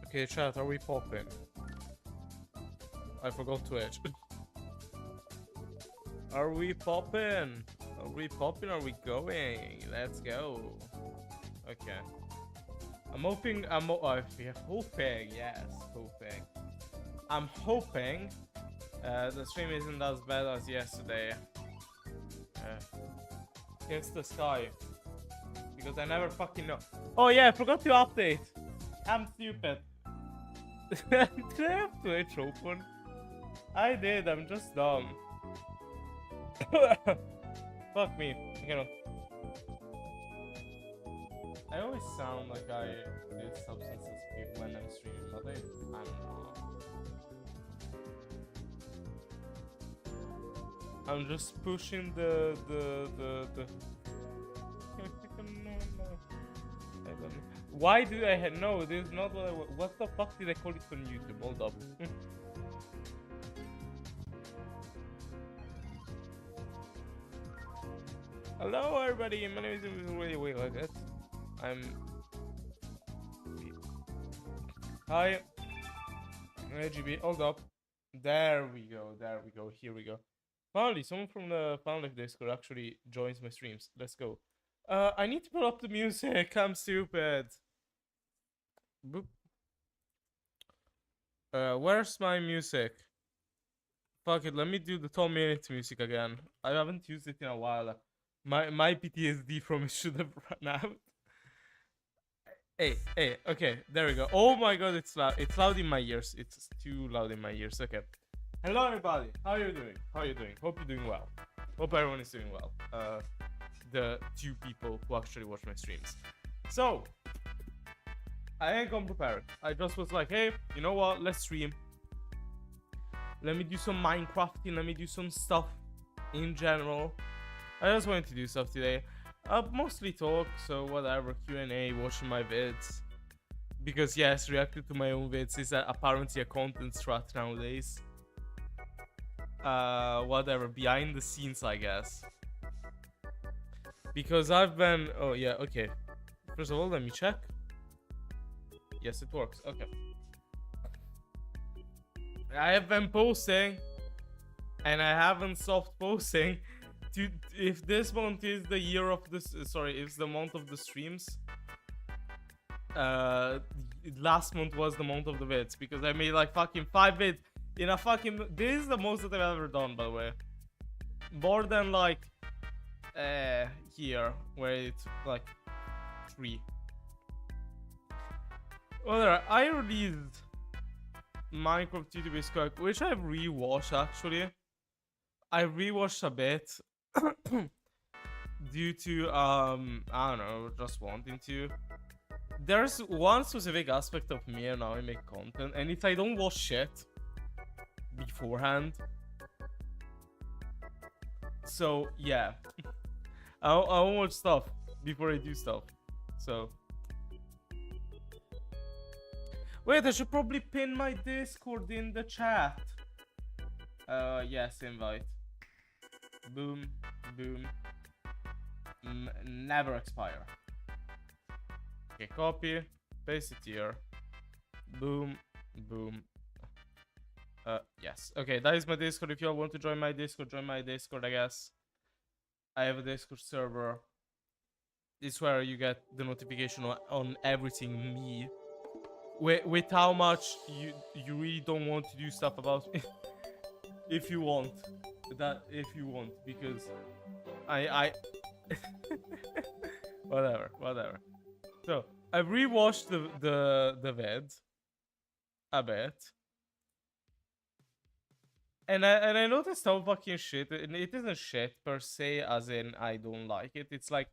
Okay, chat, are we popping? I forgot Twitch. Are we popping? Are we popping? Are we going? Let's go. Okay. I'm hoping. Yeah, hoping. Yes, hoping. I'm hoping the stream isn't as bad as yesterday. Against the sky. Because I never fucking know. Oh yeah, I forgot to update. I'm stupid. Did I have Twitch open? I did, I'm just dumb. Fuck me. You know. I always sound like I did substances when I'm streaming, but I'm not. I'm just pushing the Why do I have no? This is not what what the fuck did I call it on YouTube? Hold up. Hello everybody, my name is really weird like that. I'm Hi AGB, hold up. There we go, here we go. Finally, someone from the Foundlife Discord actually joins my streams. Let's go. I need to put up the music, I'm stupid. Boop. Where's my music? Fuck it, let me do the 12 minutes music again. I haven't used it in a while. My PTSD from it should have run out. Hey, okay, there we go. Oh my god, it's loud. It's loud in my ears. It's too loud in my ears. Okay. Hello everybody. How are you doing? Hope you're doing well. Hope everyone is doing well. The 2 people who actually watch my streams. So, I ain't gonna prepare it. I just was like, hey, you know what? Let's stream. Let me do some Minecrafting. Let me do some stuff in general. I just wanted to do stuff today. Mostly talk, so whatever, Q&A, watching my vids. Because yes, reacting to my own vids is apparently a content strat nowadays. Whatever, behind the scenes, I guess. Because I've been... Oh, yeah, okay. First of all, let me check. Yes, it works. Okay. I have been posting, and I haven't stopped posting. If this month is the year of this, sorry, it's the month of the streams. Last month was the month of the vids because I made like fucking 5 vids in a fucking. This is the most that I've ever done, by the way. More than like here where it's like 3. Well, I released Minecraft YouTube Squad, which I've rewatched actually. I rewatched a bit due to I don't know, just wanting to. There's one specific aspect of me and how I make content, and if I don't watch shit beforehand, so yeah, I won't watch stuff before I do stuff. So wait, I should probably pin my Discord in the chat. Yes, invite. Boom, boom. Never expire. Okay, copy, paste it here. Boom, boom. Yes. Okay, that is my Discord. If you all want to join my Discord, I guess. I have a Discord server. It's where you get the notification on everything me. With how much you really don't want to do stuff about me. If you want. Because I whatever. So I rewatched the vid a bit, and I noticed how fucking shit. And it isn't shit per se, as in I don't like it. It's like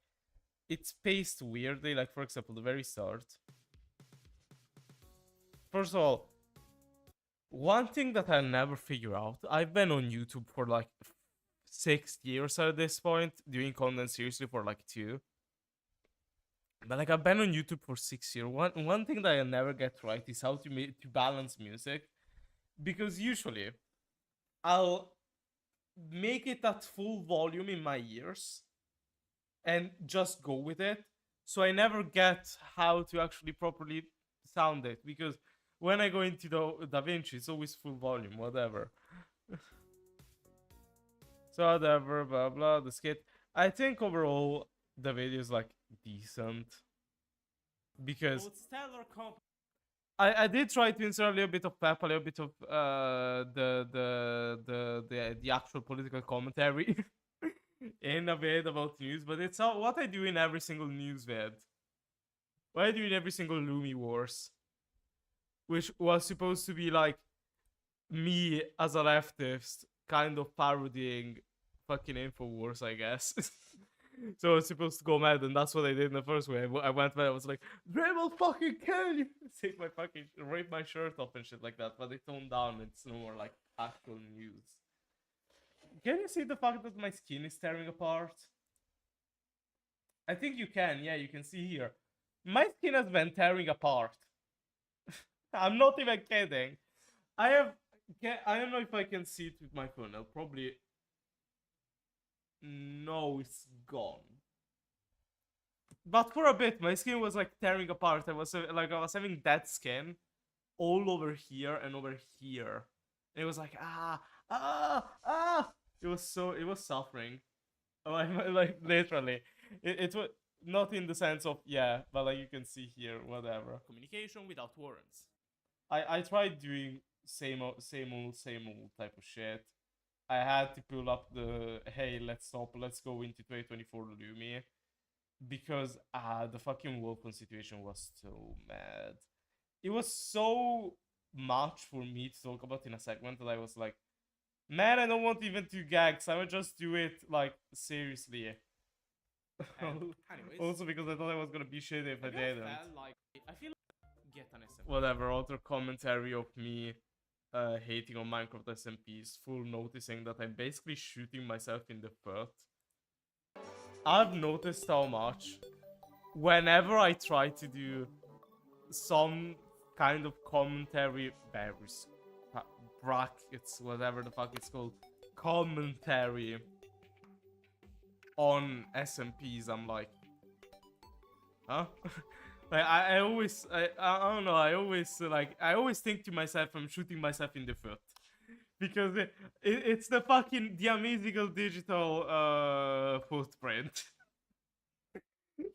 it's paced weirdly. Like for example, the very start. First of all, one thing that I'll never figure out. I've been on YouTube for like 6 years at this point, doing content seriously for like 2. But like I've been on YouTube for 6 years. One thing that I never get right is how to balance music, because usually I'll make it at full volume in my ears and just go with it. So I never get how to actually properly sound it, because when I go into the DaVinci, it's always full volume, whatever. So whatever, blah blah. The skit. I think overall the video is like decent because stellar comp. I did try to insert a little bit of pep, a little bit of the actual political commentary in a vid about news, but it's not what I do in every single news vid. What I do in every single Lumi Wars, which was supposed to be like me as a leftist kind of parodying fucking InfoWars, I guess. So I was supposed to go mad, and that's what I did in the first way. I went mad. I was like, "Dre will fucking kill you!" Take my fucking rape my shirt off and shit like that. But they toned down. It's no more like actual news. Can you see the fact that my skin is tearing apart? I think you can. Yeah, you can see here. My skin has been tearing apart. I'm not even kidding. I don't know if I can see it with my phone. I'll probably. No, it's gone. But for a bit, my skin was like tearing apart. I was having dead skin all over here and over here. And it was like It was suffering. Like literally, it was not in the sense of but like you can see here, whatever. Communication without warrants. I tried doing same old type of shit. I had to pull up the hey, let's go into 2024 Lumi because the fucking Wolfman situation was so mad. It was so much for me to talk about in a segment that I was like, man, I don't want even 2 gags. I would just do it like seriously. Anyways, also because I thought I was gonna be shit if I didn't. I feel like get an SM. Whatever, other commentary of me hating on Minecraft SMPs, full noticing that I'm basically shooting myself in the foot. I've noticed how much whenever I try to do some kind of commentary, brackets, whatever the fuck it's called, commentary on SMPs, I'm like, huh? Like I don't know. I always think to myself, I'm shooting myself in the foot because it's the Amazical digital footprint.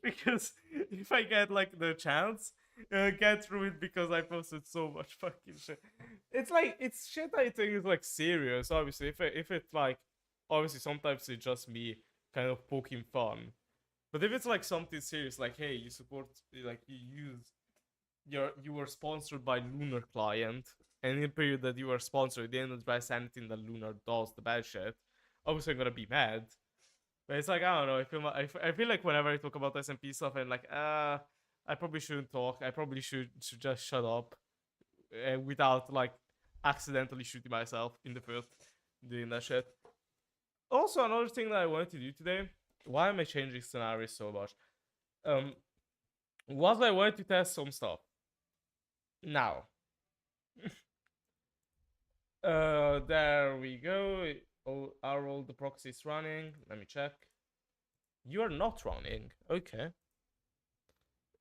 Because if I get like the chance, get through it because I posted so much fucking shit. It's like it's shit I think is like serious. Obviously, if it's like obviously sometimes it's just me kind of poking fun. But if it's like something serious, like hey, you support, like you were sponsored by Lunar Client, and in the period that you were sponsored, you didn't address anything that Lunar does, the bad shit. Obviously, I'm gonna be mad. But it's like I don't know. I feel like whenever I talk about SMP stuff, and like I probably shouldn't talk. I probably should just shut up, without like accidentally shooting myself in the foot doing that shit. Also, another thing that I wanted to do today. Why am I changing scenarios so much? Was I wanted to test some stuff. Now. There we go. Are all the proxies running? Let me check. You are not running. Okay.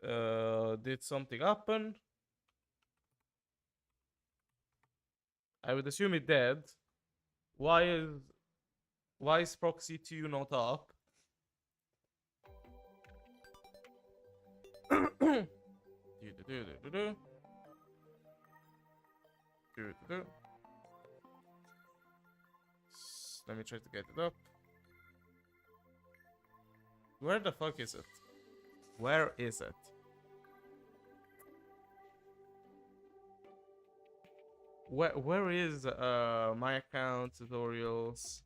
Did something happen? I would assume it did. Why is proxy 2 not up? Let me try to get it up. Where the fuck is it? Where is it? Where is my account tutorials?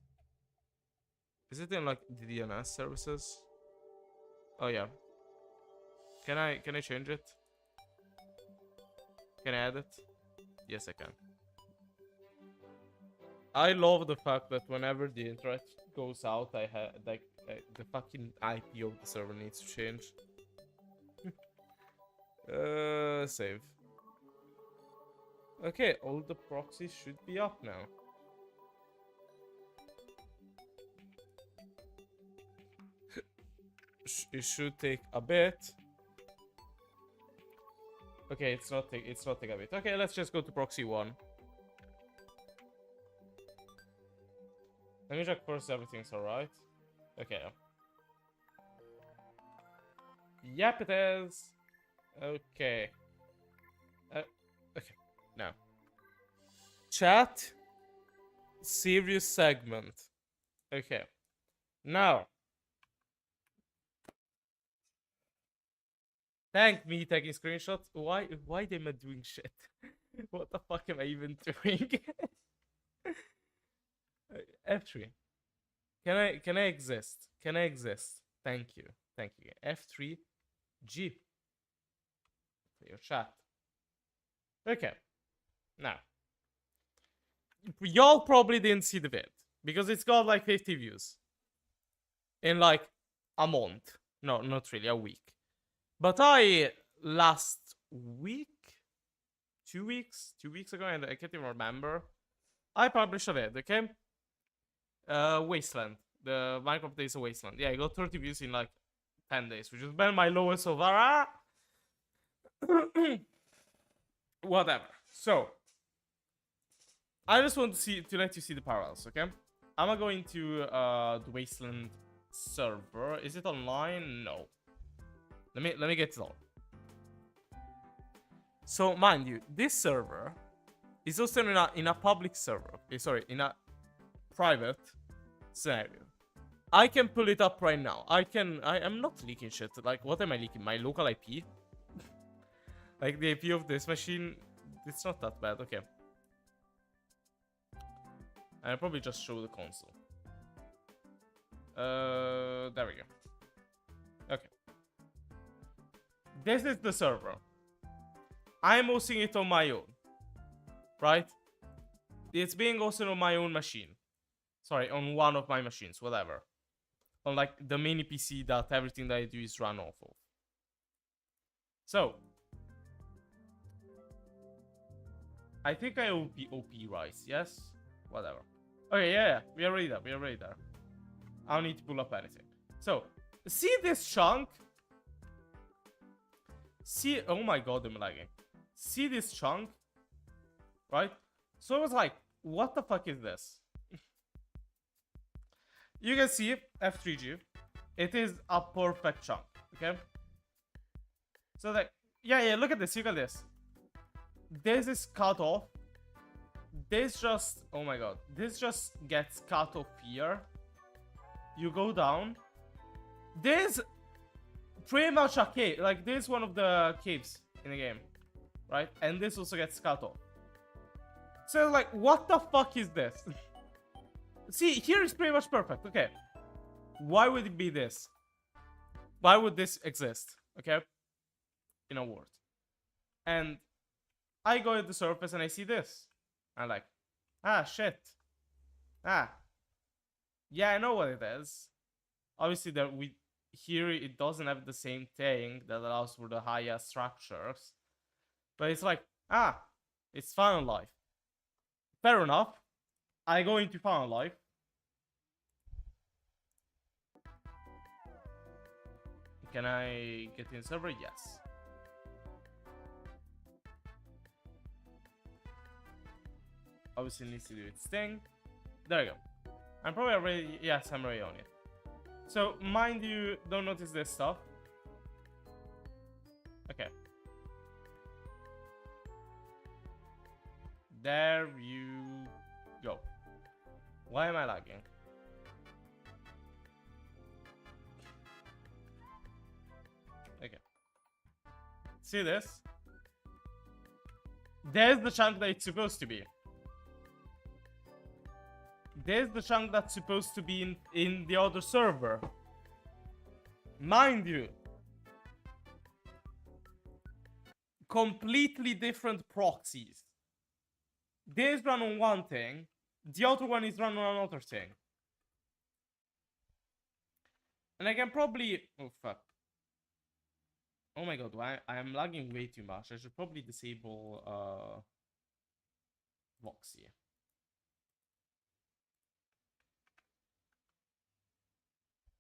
Is it in like the DNS services? Oh yeah. Can I change it? Can I add it? Yes, I can. I love the fact that whenever the internet goes out, I have like the fucking IP of the server needs to change. Save. Okay, all the proxies should be up now. It should take a bit. Okay, it's not Tegabit. Okay, let's just go to proxy 1. Let me check first everything's alright. Okay. Yep, it is. Okay. Okay. Now. Chat. Serious segment. Okay. Now. Thank me taking screenshots. Why am I doing shit? What the fuck am I even doing? F3. Can I exist? Can I exist? Thank you. Thank you. F3 G for your chat. Okay. Now. Y'all probably didn't see the vid because it's got like 50 views in like a month. No, not really, a week. But I last week, 2 weeks ago, and I can't even remember. I published a vid, okay? Wasteland. The Minecraft Days of Wasteland. Yeah, I got 30 views in like 10 days, which has been my lowest so far. Whatever. So, I just want to let you see the parallels, okay? I'm going to the Wasteland server. Is it online? No. Let me get it on. So mind you, this server is also in a public server. Sorry, in a private scenario. I can pull it up right now. I am not leaking shit. Like, what am I leaking? My local IP? Like the IP of this machine. It's not that bad. Okay. I'll probably just show the console. There we go. Okay. This is the server. I'm hosting it on my own. Right? It's being hosted on my own machine. Sorry, on one of my machines, whatever. On like the mini PC that everything that I do is run off of. So. I think I OP Rice, yes? Whatever. Okay, yeah, we are already there. I don't need to pull up anything. So, see this chunk? See, oh my god, I'm lagging. See this chunk? Right? So I was like, what the fuck is this? You can see F3G. It is a perfect chunk, okay? So like, yeah, look at this, look at this. This is cut off. This just, oh my god, this just gets cut off here. You go down. This pretty much a cave. Like, this is one of the caves in the game, right? And this also gets cut off. So like, what the fuck is this? See, here is pretty much perfect. Okay, why would it be this? Why would this exist? Okay, in a word. And I go at the surface and I see this. I'm like, ah, shit. Ah, yeah, I know what it is. Obviously, here it doesn't have the same thing that allows for the higher structures, but it's like, ah, it's Final Life. Fair enough. I go into Final Life. Can I get in server? Yes. Obviously needs to do its thing. There you go. I'm probably already, yes, I'm already on it. So, mind you, don't notice this stuff. Okay. There you go. Why am I lagging? Okay. See this? There's the chunk that it's supposed to be. There's the chunk that's supposed to be in the other server. Mind you. Completely different proxies. This run on one thing. The other one is run on another thing. And I can probably... Oh, fuck. Oh my god, I am lagging way too much. I should probably disable Voxy.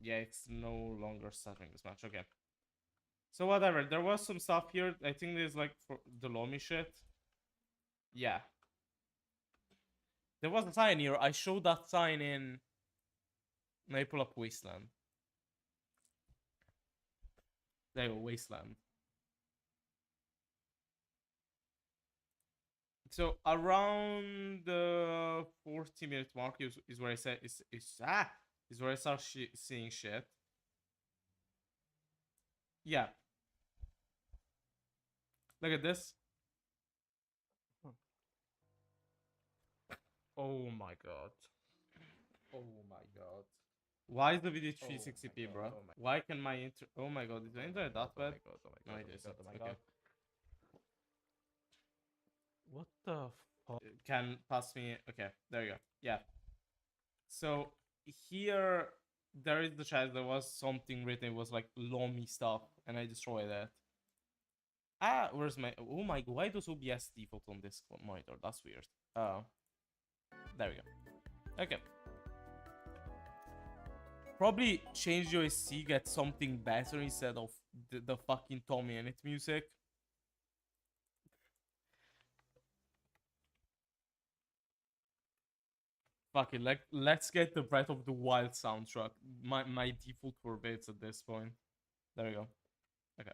Yeah, it's no longer stuttering as much. Okay. So whatever, there was some stuff here. I think there's like for the Lomi shit. Yeah. There was a sign here. I showed that sign in. Let me pull up Wasteland. There you go, Wasteland. So around the 40-minute mark is where I said is where I start seeing shit. Yeah. Look at this. Oh my god. Oh my god. Why is the video 360p, bro? Oh why can my inter? Oh my god, is the internet that bad? Oh my god, oh my god. What the fuck? Can pass me. Okay, there you go. Yeah. So here there is the chance there was something written. It was like Lomi stuff, and I destroyed that. Ah, where's my? Oh my god, why does OBS default on this monitor? That's weird. There we go. Okay. Probably change your SC, get something better instead of the fucking Tommy and it music. Fuck it, let's get the Breath of the Wild soundtrack. My default forbids at this point. There we go. Okay.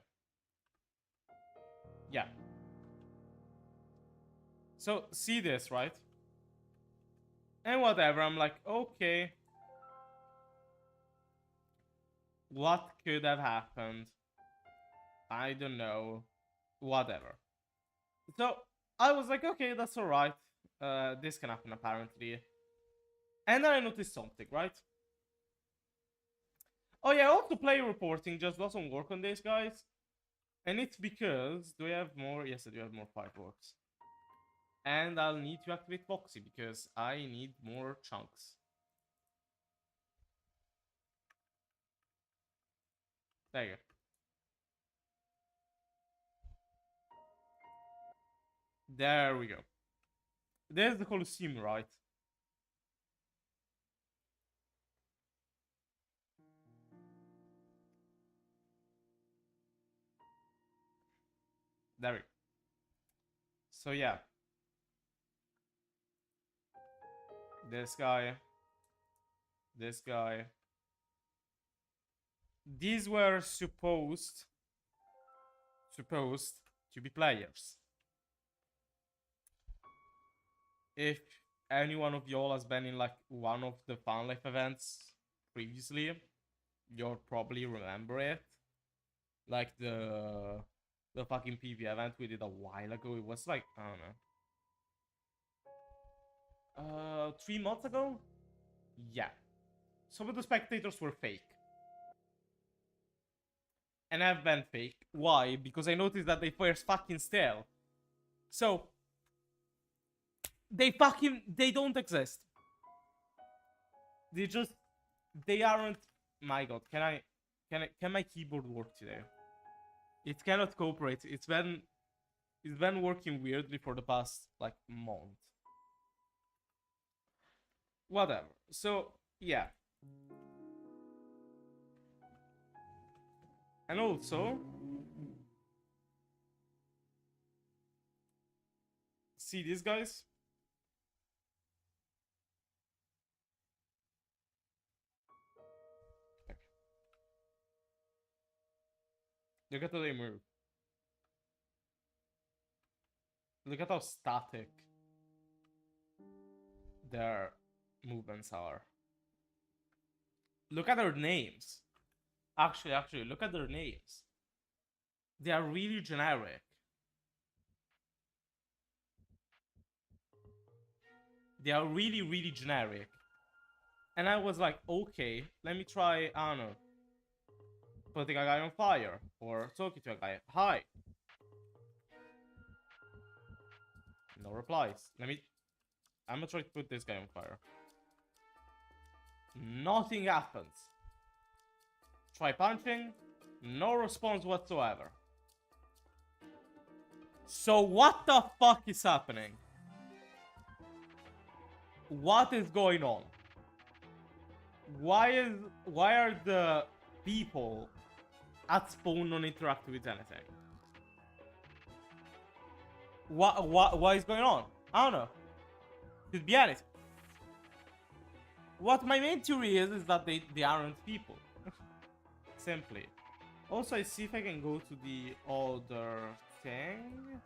Yeah. So see this, right? And whatever, I'm like, okay. What could have happened? I don't know. Whatever. So I was like, okay, that's alright. This can happen apparently. And then I noticed something, right? Oh yeah, also player reporting just doesn't work on this, guys. And it's because, do I have more? Yes, I do have more fireworks. And I'll need to activate Foxy because I need more chunks. There you go. There we go. There's the Colosseum, right? There we go. So yeah. This guy. This guy. These were supposed to be players. If any one of y'all has been in like one of the Fun Life events previously, you'll probably remember it. Like the fucking PV event we did a while ago. It was like, I don't know. 3 months ago? Yeah. Some of the spectators were fake. And I've been fake. Why? Because I noticed that they fire fucking stale. So they don't exist. They aren't. My god, can my keyboard work today? It cannot cooperate. It's been working weirdly for the past like month. Whatever. So yeah. And also, see these guys? Look at how they move. Look at how static their movements are. Look at their names. Actually, look at their names. They are really generic. They are really, really generic. And I was like, okay, let me try, I don't know, putting a guy on fire. Or talking to a guy. Hi. No replies. I'm gonna try to put this guy on fire. Nothing happens. Try punching. No response whatsoever. So what the fuck is happening? What is going on? Why are the people at spawn don't interact with anything. What is going on? I don't know. Could be anything. What my main theory is that they aren't people. Simply. Also, I see if I can go to the other thing.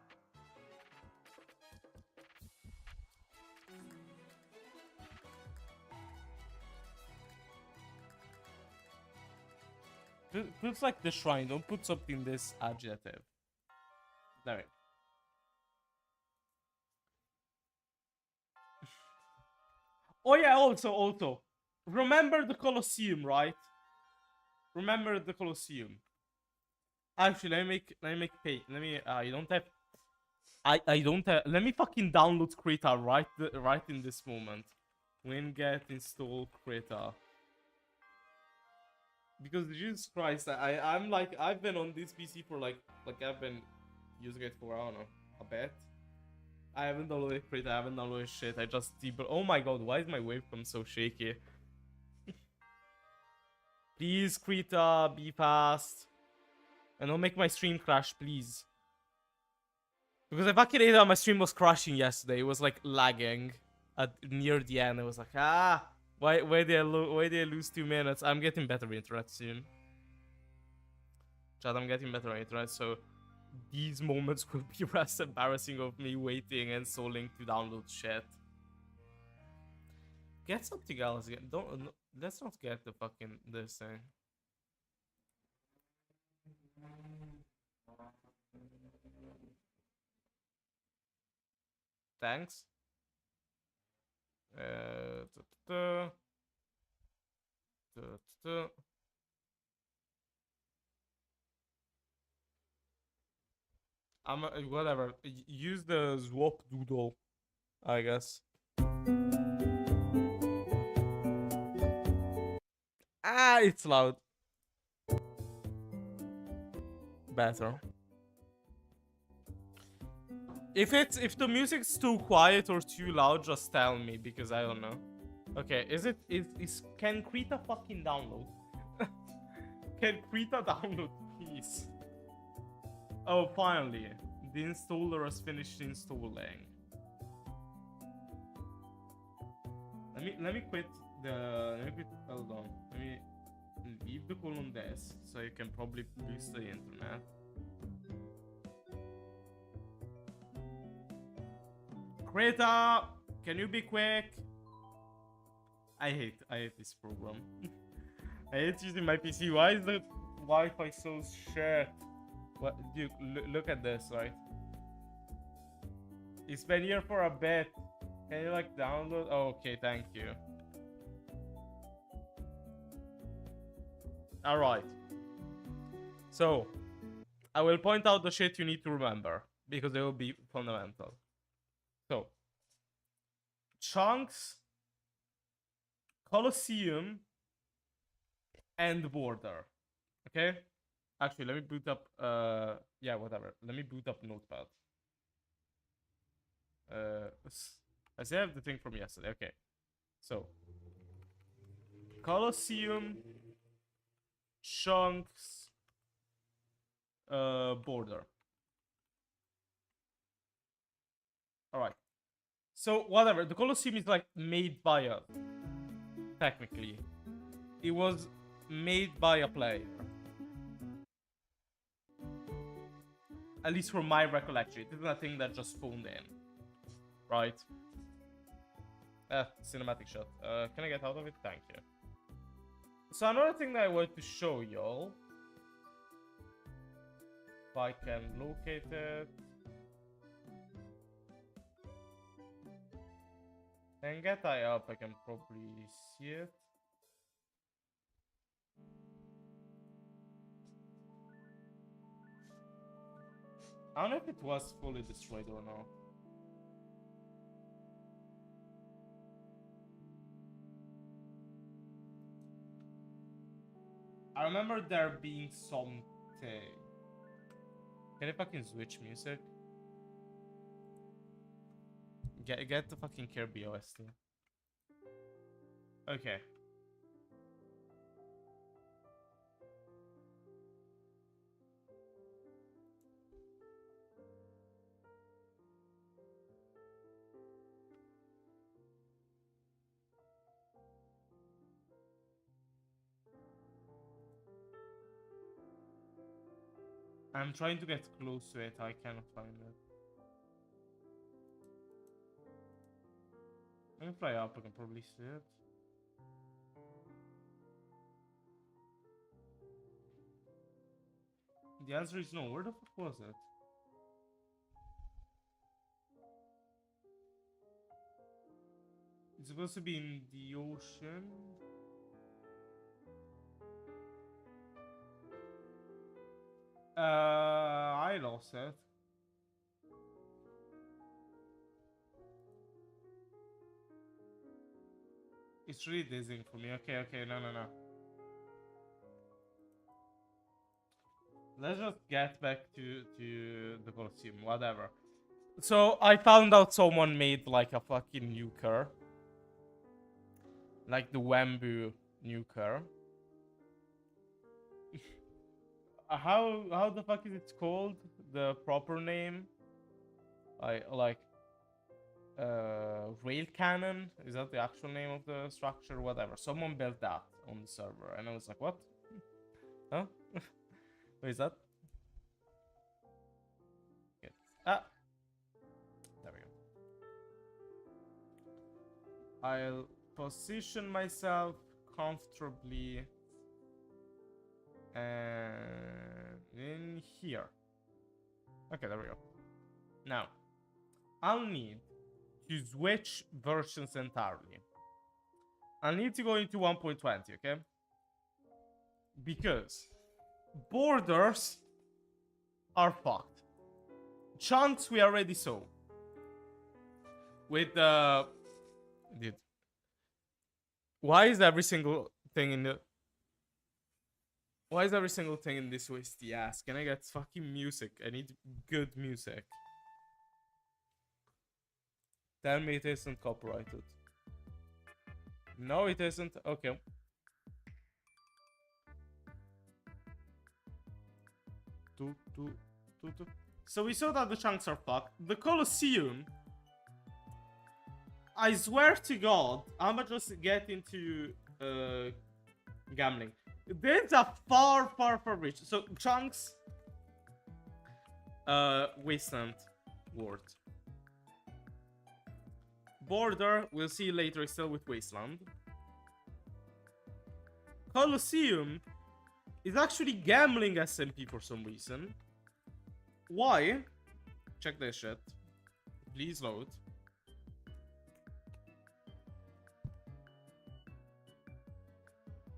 Put like the shrine, don't put something this adjective. There we go. Oh yeah, also. Remember the Colosseum, right? Remember the Colosseum. Actually, let me make page. Let me I don't have I don't have, let me fucking download Krita right in this moment. Winget install Krita. Because Jesus Christ, I'm like, I've been on this PC for like I've been using it for, I don't know, a bit. I haven't downloaded Krita, I haven't downloaded shit, I just but oh my god, why is my wavecam so shaky? Please, Krita, be fast. And don't make my stream crash, please. Because I fucking hate how my stream was crashing yesterday, it was like lagging at near the end. I was like, why did I lose 2 minutes? I'm getting better internet soon. Chat, I'm getting better internet, so these moments will be less embarrassing of me waiting and stalling to download shit. Get something else. Let's not get the fucking this thing. Thanks. Whatever. Use the swap doodle, I guess. It's loud. Better. If the music's too quiet or too loud, just tell me, because I don't know. Okay, can Krita fucking download? Can Krita download, please? Oh, finally. The installer has finished installing. Let me quit hold on. Let me leave the call on this so you can probably boost the internet. Krita, can you be quick? I hate this program. I hate using my PC. Why is the Wi-Fi so shit? What, dude, look at this, right? It's been here for a bit. Can you like download? Oh, okay, thank you. Alright. So, I will point out the shit you need to remember, because they will be fundamental. So, chunks, Colosseum, and border. Okay? Actually, let me boot up, yeah, whatever. Let me boot up Notepad. I still have the thing from yesterday. Okay. So, Colosseum, chunks, border. Alright. So, whatever. The Colosseum is like made by a... Technically. It was made by a player. At least from my recollection. It isn't a thing that just spawned in. Right? Cinematic shot. Can I get out of it? Thank you. So another thing that I wanted to show y'all. If I can locate it. And get I up, I can probably see it. I don't know if it was fully destroyed or not. I remember there being something. Can I fucking switch music? Get the fucking Kirby OST. Okay. I'm trying to get close to it. I cannot find it. I can fly up. I can probably see it. The answer is no. Where the fuck was it? It's supposed to be in the ocean. I lost it. It's really dizzying for me. Okay, no. Let's just get back to the Colosseum, whatever. So I found out someone made like a fucking nuker. Like the Wambu nuker. How the fuck is it called? The proper name? I like rail cannon? Is that the actual name of the structure? Whatever. Someone built that on the server and I was like, what? Huh? What is that? Good. Ah, there we go. I'll position myself comfortably and in here. Okay, there we go. Now, I'll need to switch versions entirely. I'll need to go into 1.20, okay? Because borders are fucked. Chunks we already saw. With the... Dude. Why is every single thing in the... Why is every single thing in this wasty ass? Can I get fucking music? I need good music. Tell me it isn't copyrighted. No, it isn't. Okay. So we saw that the chunks are fucked. The Colosseum. I swear to God, I'ma just get into gambling. There's a far reach. So chunks, wasteland, ward. Border, we'll see later, is still with wasteland. Colosseum is actually gambling SMP for some reason. Why? Check this shit. Please load.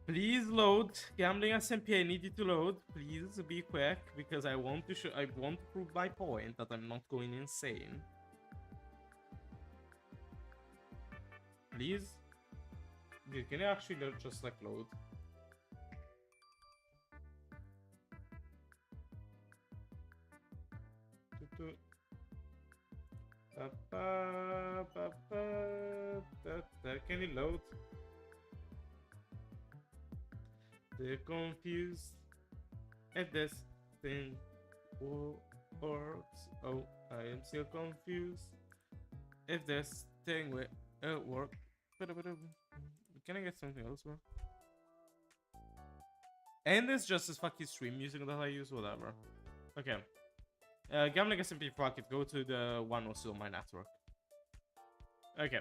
Please load. Gambling SMP, I need you to load. Please be quick because I want to I want to prove my point that I'm not going insane. Please. Dude, can you actually just like load? Can you load? They're confused if this thing works. Oh, I am still confused if this thing will work. Can I get something else, bro? And it's just as fucking stream music that I use, whatever. Okay. Gambling SMP, fuck it. Go to the one also on my network. Okay.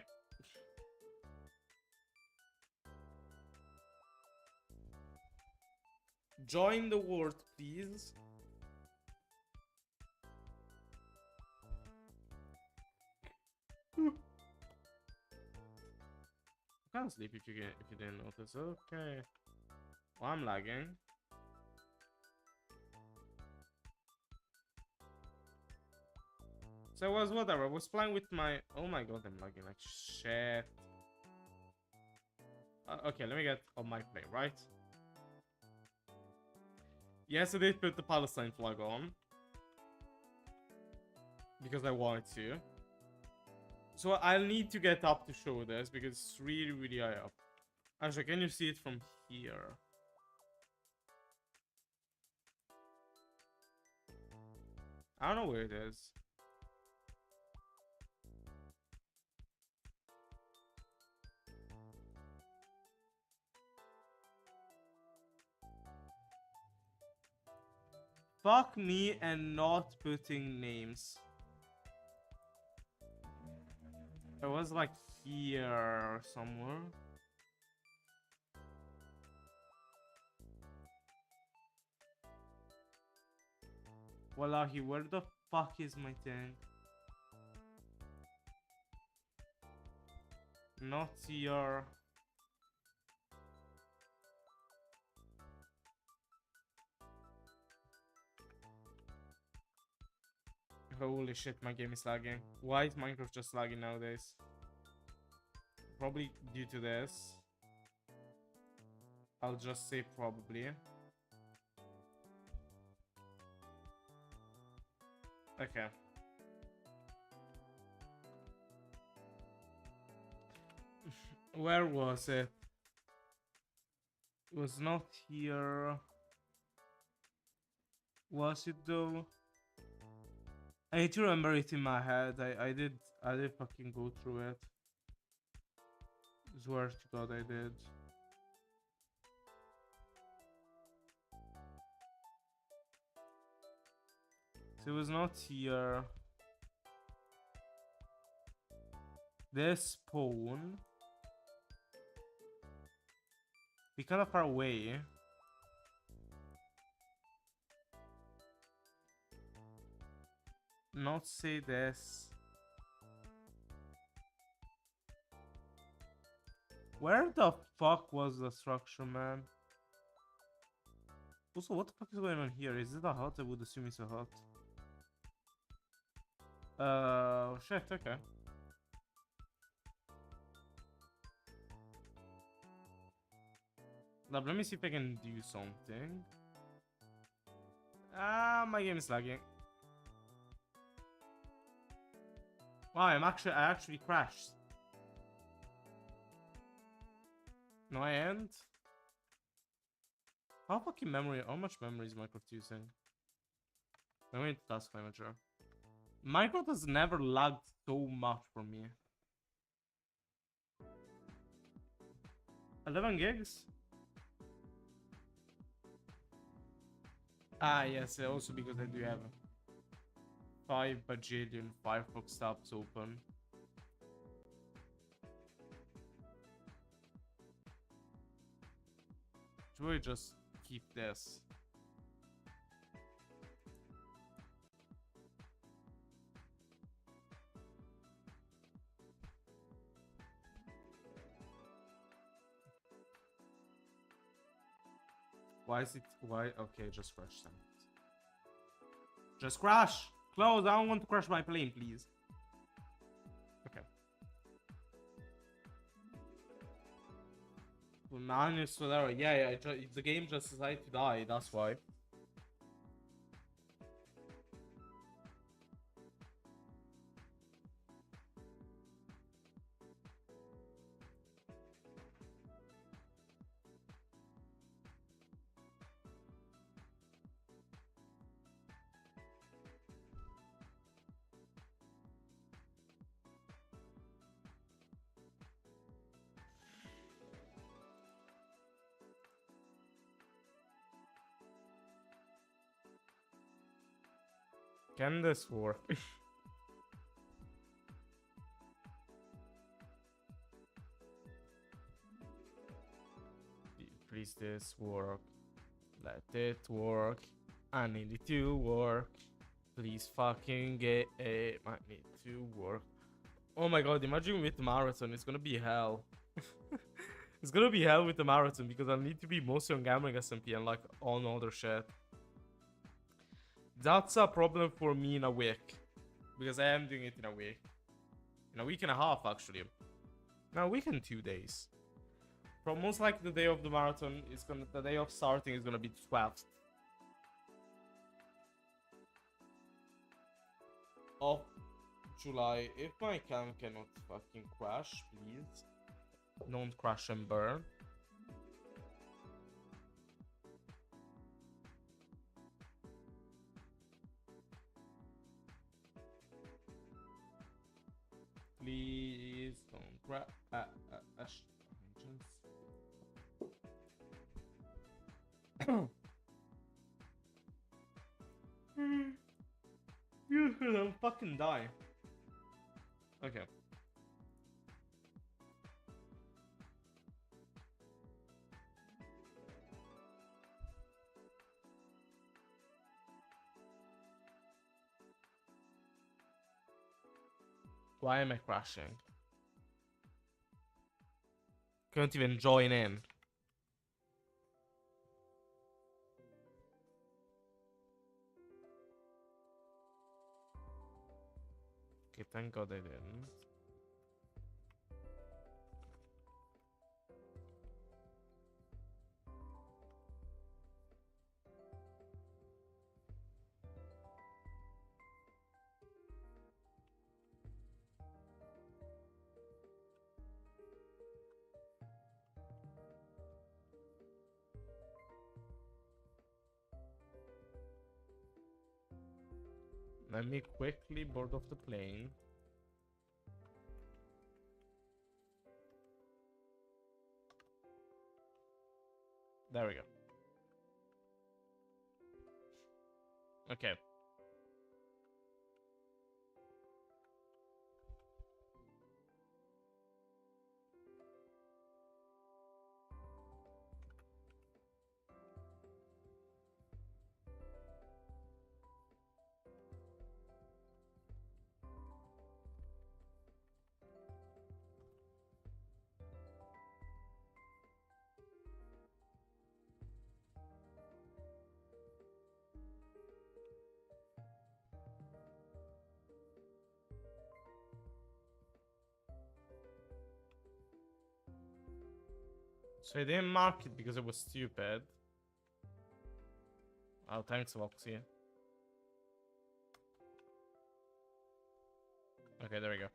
Join the ward, please. You can't sleep if you didn't notice. Okay. Well, I'm lagging. So I was whatever. I was playing with my. Oh my god, I'm lagging like shit. Okay, let me get on my play, right? Yes, I did put the Palestine flag on. Because I wanted to. So I'll need to get up to show this because it's really high up. Actually, can you see it from here? I don't know where it is. Fuck me and not putting names. It was like here somewhere. Wallahi, where the fuck is my thing? Not here. Holy shit, my game is lagging. Why is Minecraft just lagging nowadays? Probably due to this. I'll just say probably. Okay. Where was it? It was not here. Was it though? I need to remember it in my head. I did fucking go through it. Swear to God I did. So it was not here. This spawn. Be kind of far away. Not say this. Where the fuck was the structure, man? Also, what the fuck is going on here? Is it a hut? I would assume it's a hut. Shit, okay. Let me see if I can do something. Ah, my game is lagging. Wow, I actually crashed. No, I ain't. How much memory is Minecraft using? Memory task manager. Minecraft has never lagged so much for me. 11 gigs? Ah, yes, also because I do have 5 bajillion Firefox tabs open. Should we just keep this? Why is it? Why? Okay, just crash them. Just crash! Close! I don't want to crash my plane, please. Okay. Well, man, it's whatever. Yeah. The game just decided to die, that's why. Can this work? Please, this work. Let it work. I need it to work. Please fucking get it. I need to work. Oh my god, imagine with marathon, it's gonna be hell. It's gonna be hell with the marathon because I need to be mostly on gambling SMP and like on other shit. That's a problem for me in a week. Because I am doing it in a week. In a week and a half, actually. No, a week and 2 days. From most likely the day of the marathon is the day of starting is gonna be the 12th of July. If my cam cannot fucking crash, please don't crash and burn. Please don't crash. I'll fucking die. Okay. Why am I crashing? Can't even join in. Okay, thank God I didn't. Let me quickly board off the plane. There we go. Okay. So I didn't mark it because it was stupid. Oh, thanks, Voxy. Okay, there we go.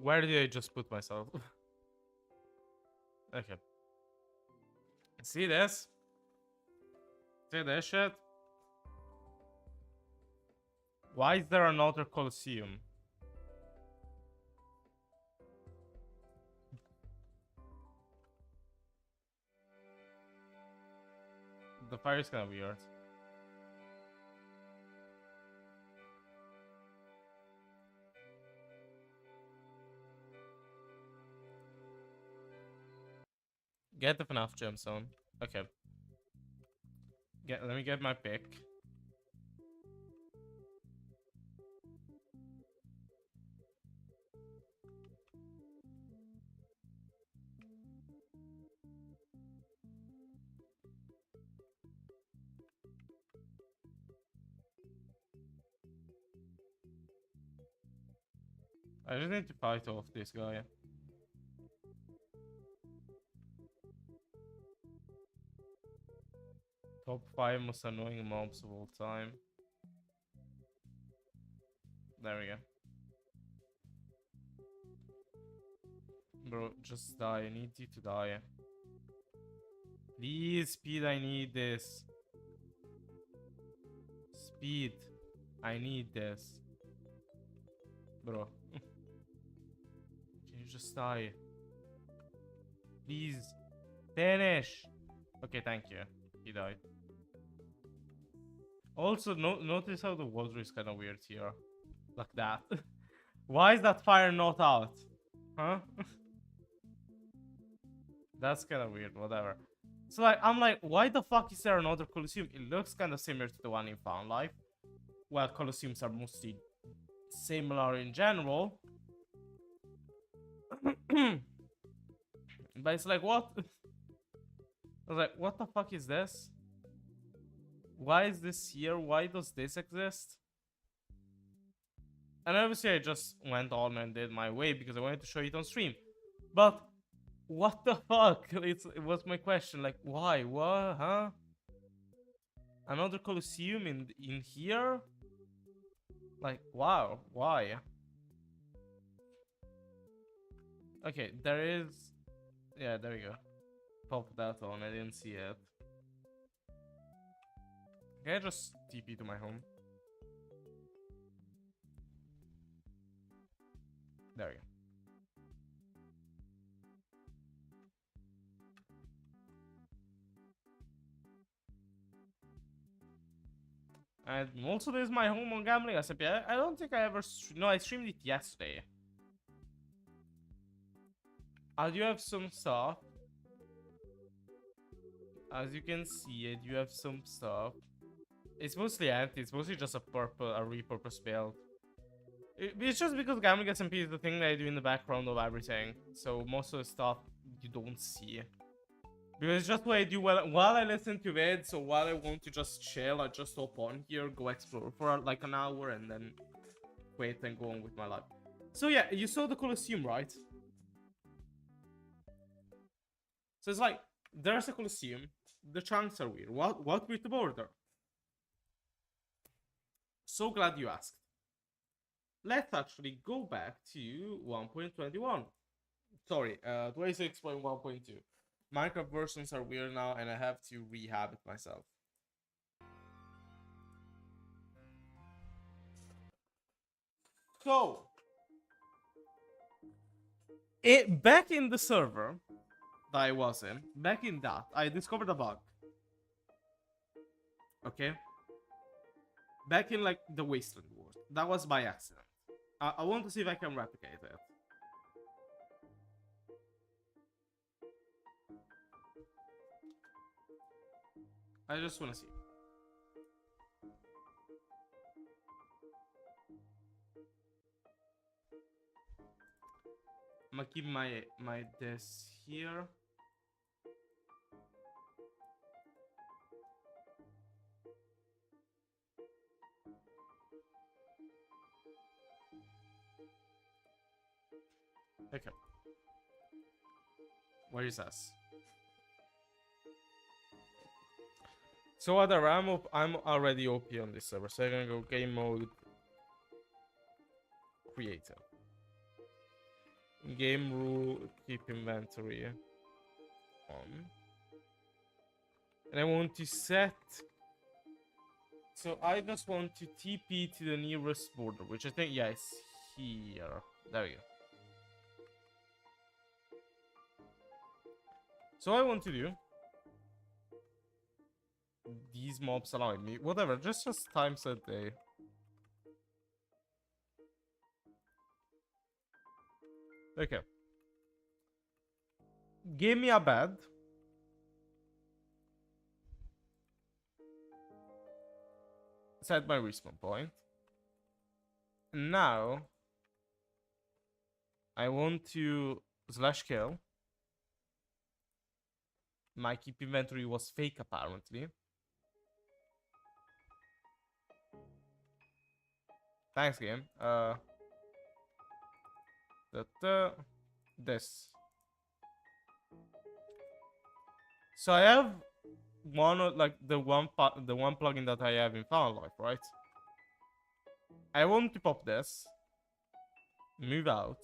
Where did I just put myself? Okay. See this? See this shit? Why is there another Colosseum? The fire is kind of weird. Get the FNAF gemstone. Okay. Let me get my pick. I just need to fight off this guy. Top 5 most annoying mobs of all time. There we go. Bro, just die. I need you to die. Please, Speed, I need this. Speed, I need this. Bro. Can you just die? Please. Finish. Okay, thank you. He died. Also, notice how the water is kind of weird here. Like that. Why is that fire not out? Huh? That's kind of weird, whatever. So like, I'm like, why the fuck is there another Colosseum? It looks kind of similar to the one in Found Life. Well, Colosseums are mostly similar in general. But it's like, what? I was like, what the fuck is this? Why is this here? Why does this exist? And obviously I just went on and did my way because I wanted to show it on stream. But what the fuck? It was my question. Like, why? What? Huh? Another Colosseum in here? Like, wow. Why? Okay, there is... Yeah, there we go. Pop that on. I didn't see it. Can I just TP to my home? There we go. And also, there's my home on Gambling SMP. I don't think I ever. No, I streamed it yesterday. I do have some stuff. As you can see, I do have some stuff. It's mostly empty. It's mostly just a repurposed build. It's just because Gambling SMP is the thing that I do in the background of everything. So most of the stuff you don't see. Because it's just what I do while I listen to it. So while I want to just chill, I just hop on here, go explore for like an hour, and then wait and go on with my life. So yeah, you saw the Colosseum, right? So it's like, there's a Colosseum. The chunks are weird. What with the border? So glad you asked. Let's actually go back to 1.21. Sorry, 26.1.2. Minecraft versions are weird now, and I have to rehab it myself. So, back in the server that I was in, back in that, I discovered a bug. Okay? Back in, like, the Wasteland World. That was by accident. I want to see if I can replicate it. I just want to see. I'm gonna keep my this here. Okay. Where is us? So other I'm already OP on this server, so I'm gonna go game mode, creator, game rule, keep inventory on, and I want to set. So I just want to TP to the nearest border, which I think, yeah, it's here. There we go. So I want to do. These mobs allowing me. Whatever, just time set day. Okay. Give me a bed. Set my respawn point. Now I want to /kill. My keep inventory was fake apparently. Thanks game. This. So I have the one plugin that I have in Final Life, right? I want to pop this. Move out.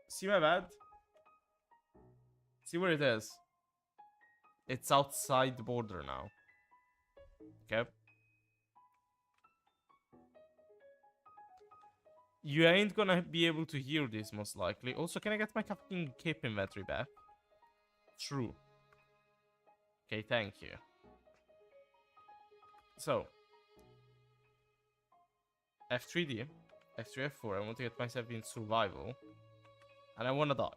See my bed? See where it is? It's outside the border now. Okay. You ain't gonna be able to hear this most likely. Also, can I get my fucking cape inventory back? True. Okay, thank you. So. F3D. F3, F4. I want to get myself in survival. And I wanna die.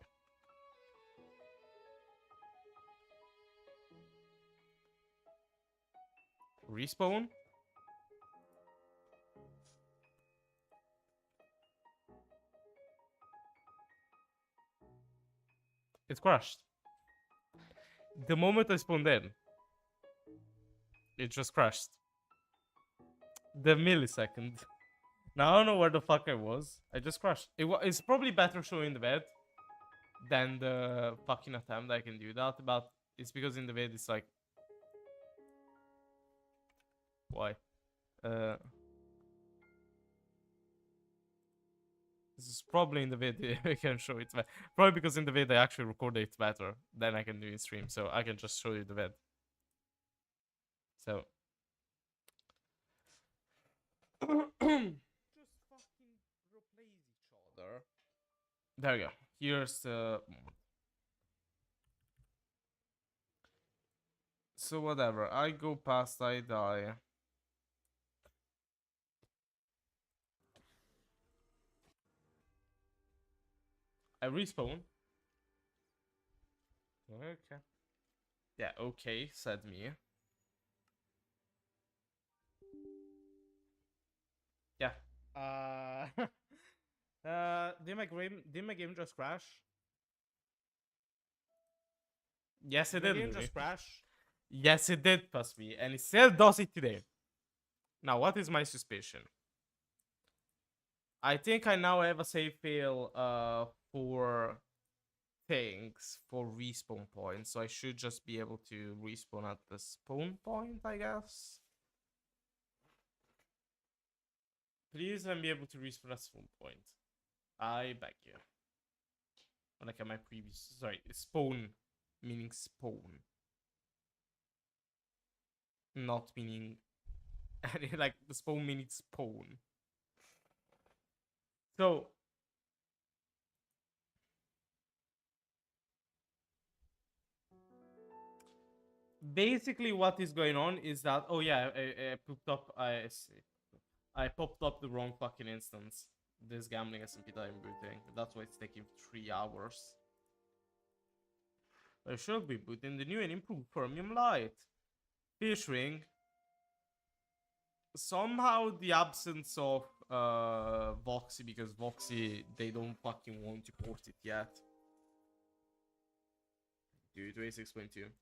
Respawn. It crashed. The moment I spawned in, it just crashed. The millisecond. Now I don't know where the fuck I was. I just crashed. It's probably better showing the bed than the fucking attempt. I can do that, but it's because in the bed it's like, why? This is probably in the video I can show it. Probably because in the video I actually recorded it better than I can do in stream, so I can just show you the vid. So just fucking replace each other. There we go. Here's the moment. So whatever. I go past, I die. I respawn. Okay. Yeah, okay, said me. Yeah. Did my game just crash? Yes, it Did my did, game Louis. just crash? Yes, it did, pass me. And it still does it today. Now, what is my suspicion? I think I now have a save fail for things for respawn points, so I should just be able to respawn at the spawn point, I guess. Please let me be able to respawn at spawn point. I beg you. Like at my previous, sorry, spawn meaning spawn, not meaning like the spawn meaning spawn. So basically what is going on is that, oh yeah, I popped up the wrong fucking instance. This gambling SMP that I'm booting, that's why it's taking 3 hours. I should be booting the new and improved Chromium Light featuring somehow the absence of Voxy, because Voxy, they don't fucking want to port it yet. Dude, 26.2.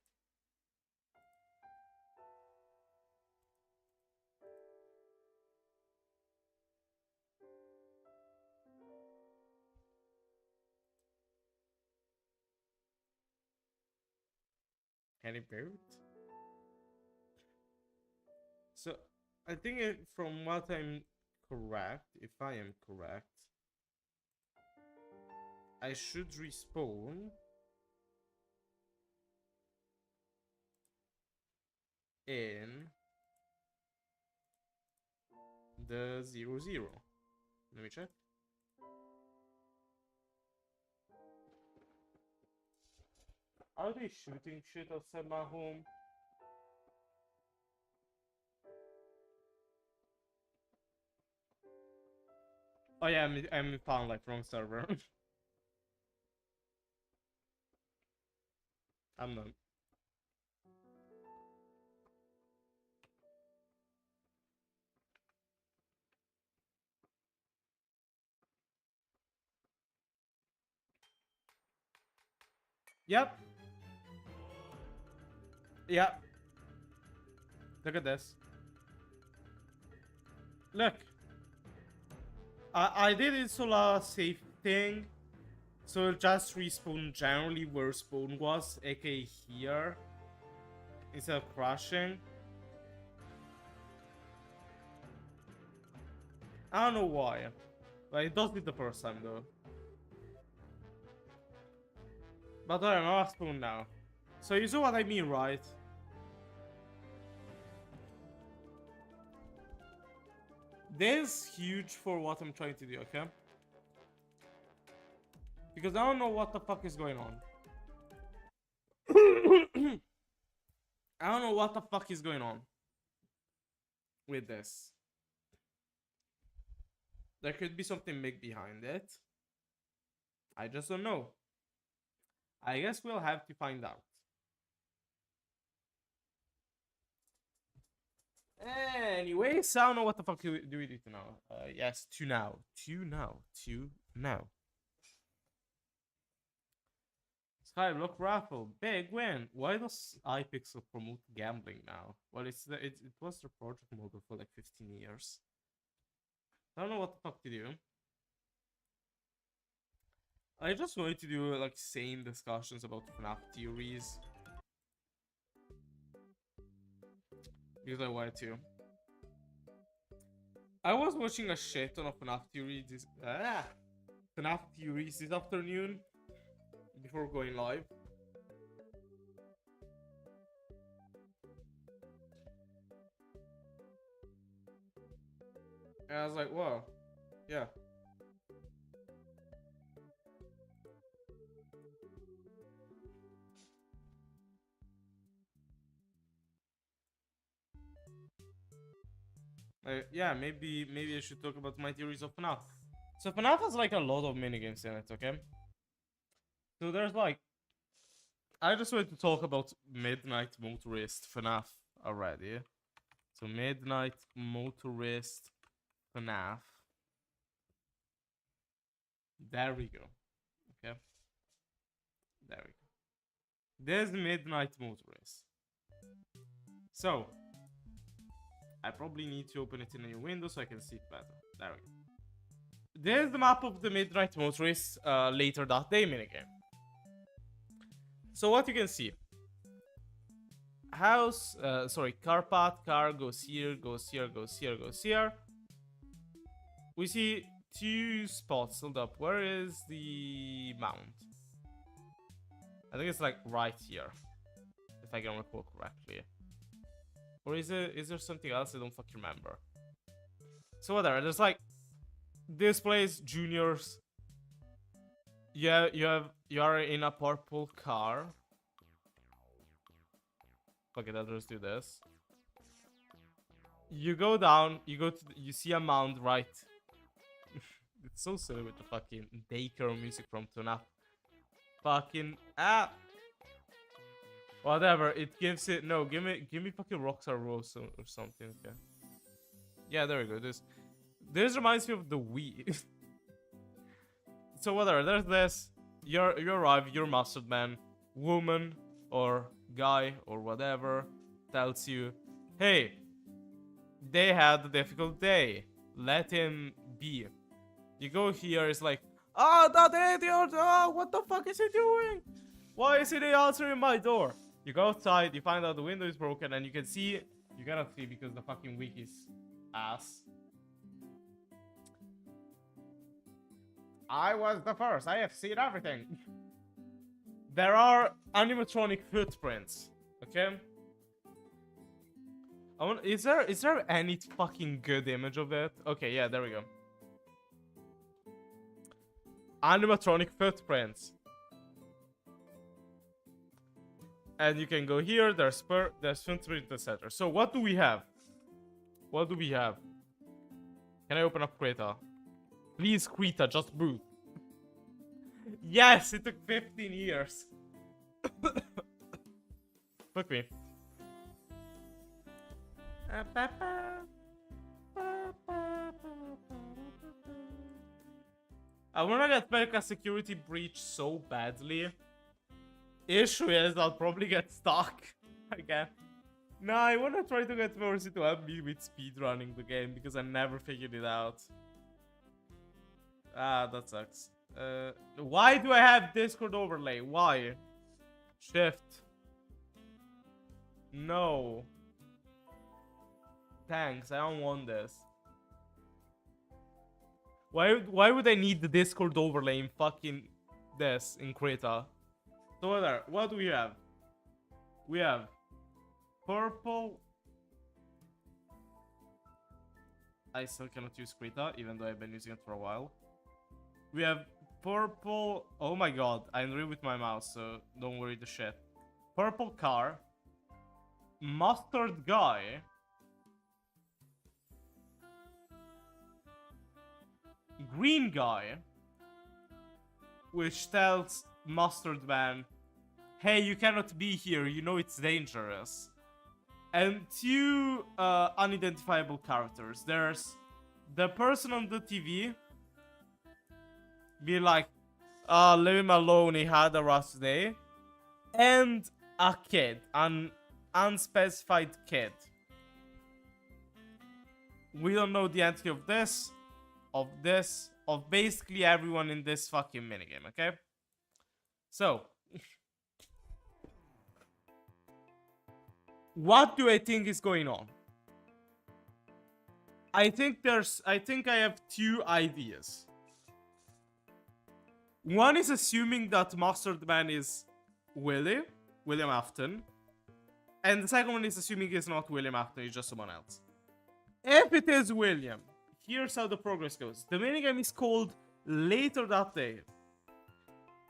Can it boot? So I think from what I'm correct, if I am correct, I should respawn in the 0, 0. Let me check. Are they shooting shit outside my home? Oh yeah, I'm in Pound Life, wrong server. I'm not. Yep. Yep. Look at this. Look. I did install a safe thing, so it just respawn generally where spawn was, aka here, instead of crashing. I don't know why, but it does it the first time though. But I'm not spawn now. So you see what I mean, right? This is huge for what I'm trying to do, okay? Because I don't know what the fuck is going on. I don't know what the fuck is going on with this. There could be something big behind it. I just don't know. I guess we'll have to find out. Anyways, I don't know what the fuck do we do to now. Yes, to now. Skyblock raffle, big win. Why does iPixel promote gambling now? Well, it was the project model for like 15 years. I don't know what the fuck to do. I just wanted to do like sane discussions about FNAF theories. Because I wanted to. I was watching a shit ton of FNAF theories this afternoon before going live. And I was like, whoa, yeah. Yeah, maybe I should talk about my theories of FNAF. So FNAF has like a lot of minigames in it, okay? So there's like, I just wanted to talk about Midnight Motorist FNAF already. So Midnight Motorist FNAF. There we go. Okay. There we go. There's Midnight Motorist. So, I probably need to open it in a new window so I can see it better. There we go. There's the map of the Midnight Motorist later that day minigame. So what you can see. House, car path, car goes here, goes here, goes here, goes here. We see 2 spots filled up. Where is the mount? I think it's like right here, if I can recall correctly. Or is there something else? I don't fucking remember. So whatever. There's like this place, juniors. Yeah, you are in a purple car. Okay, let's just do this. You go down. You see a mound right. It's so silly with the fucking daycare music from FNAF. Fucking whatever, it gives it. No, give me fucking Rockstar Rose or something. Okay. Yeah, there we go. This reminds me of the Wii. So whatever, there's this. You arrive, you're Mustard Man, woman or guy or whatever tells you, hey, they had a difficult day. Let him be. You go here, it's like, that idiot! What the fuck is he doing? Why is he answering my door? You go outside, you find out the window is broken, and you can see. You cannot see because the fucking wiki's ass. I was the first. I have seen everything. There are animatronic footprints. Okay. Is there any fucking good image of it? Okay, yeah, there we go. Animatronic footprints. And you can go here, there's footprint, etc. So what do we have? What do we have? Can I open up Krita? Please, Krita, just boot. Yes, it took 15 years. Fuck me. I wanna get back a security breach so badly. Issue is I'll probably get stuck again. No, I wanna try to get Mercy to help me with speedrunning the game because I never figured it out. That sucks. Why do I have Discord overlay? Why? Shift. No. Thanks, I don't want this. Why would I need the Discord overlay in fucking this in Krita? So what do we have? We have purple. I still cannot use Krita, even though I've been using it for a while. We have purple. Oh my god, I'm real with my mouse, so don't worry the shit. Purple car. Mustard guy. Green guy. Which tells Mustard Man, hey, you cannot be here, you know it's dangerous. And 2 unidentifiable characters. There's the person on the TV. Be like, leave him alone, he had a rough day. And a kid, an unspecified kid. We don't know the entity of this, of basically everyone in this fucking minigame, okay? So, what do I think is going on? I think I have 2 ideas. One is assuming that Mustard Man is William Afton. And the second one is assuming it's not William Afton, it's just someone else. If it is William, here's how the progress goes. The minigame is called Later That Day.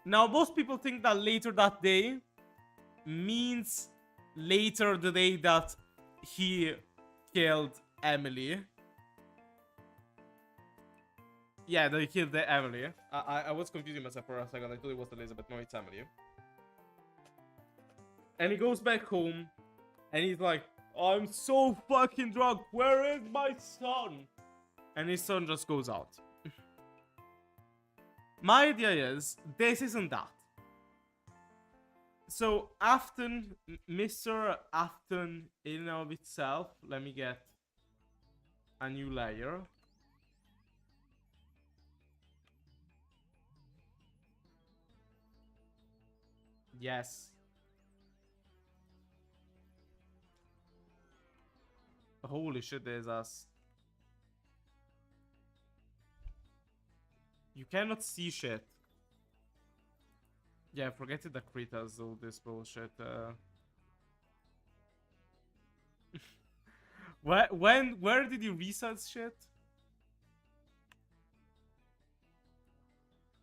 Now, most people think that later that day means later the day that he killed Emily. Yeah, they killed the Emily. I was confusing myself for a second. I thought it was Elizabeth. No, it's Emily. And he goes back home, and he's like, I'm so fucking drunk. Where is my son? And his son just goes out. My idea is, this isn't that. So, Afton, Mr. Afton in and of itself, let me get a new layer. Yes. Holy shit, there's us. You cannot see shit. Yeah, forget it, the Kritas, all this bullshit. Where did you reset shit?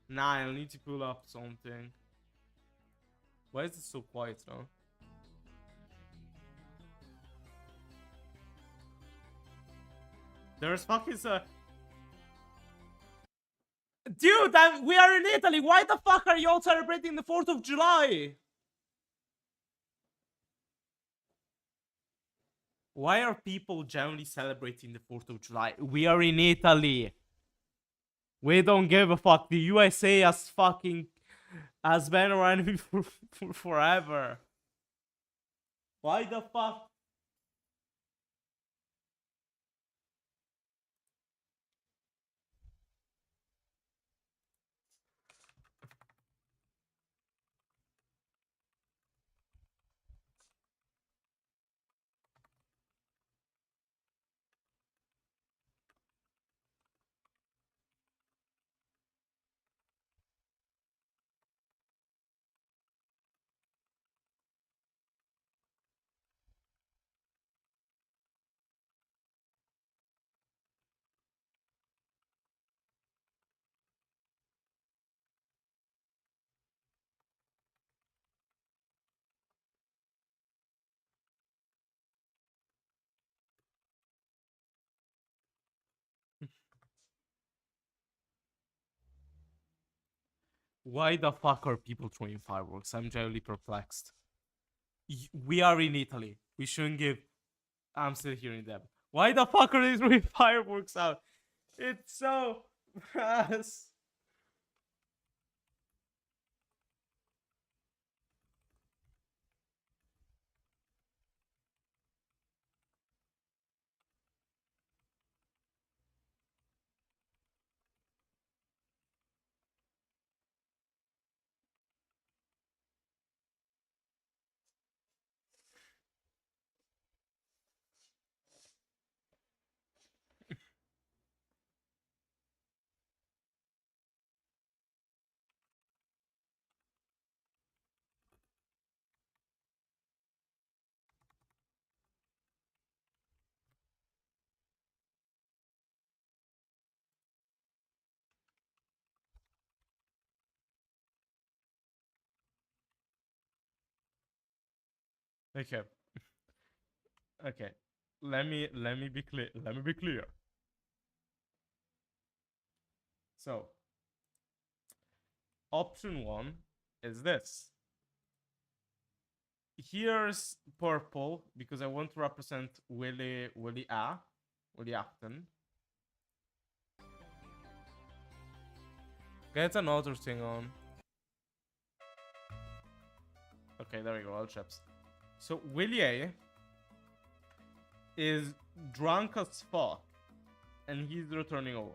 Nah, I'll need to pull up something. Why is it so quiet now? There's fucking Dude, we are in Italy. Why the fuck are you all celebrating the 4th of July? Why are people generally celebrating the 4th of July? We are in Italy. We don't give a fuck. The USA has been around for forever. Why the fuck? Why the fuck are people throwing fireworks? I'm generally perplexed. We are in Italy. We shouldn't give. I'm still hearing them. Why the fuck are they throwing fireworks out? It's so fast. Okay. Okay. Let me be clear. Let me be clear. So, option 1 is this. Here's purple because I want to represent Willie Afton. Get another thing on. Okay, there we go, all chips. So Willie A is drunk as fuck and he's returning home.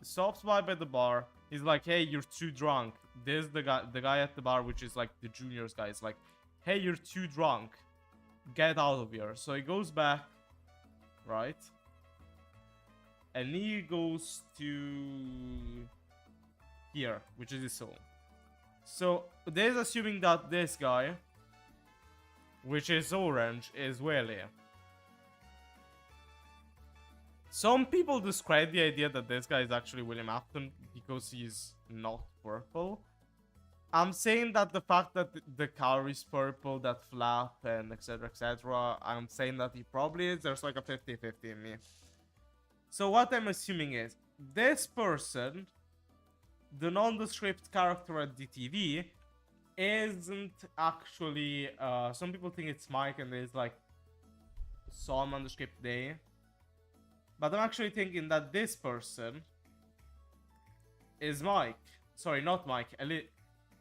Stops by the bar. He's like, hey, you're too drunk. There's the guy at the bar, which is like the juniors guy. It's like, hey, you're too drunk. Get out of here. So he goes back, right? And he goes to here, which is his home. So there's assuming that this guy, which is orange, is Willie. Some people describe the idea that this guy is actually William Afton because he's not purple. I'm saying that the fact that the car is purple, that flap, and etc, I'm saying that he probably is. There's like a 50-50 in me. So what I'm assuming is this person, the nondescript character at DTV, isn't actually. Some people think it's Mike and there's like some nondescript day. But I'm actually thinking that this person is Mike. Sorry, not Mike.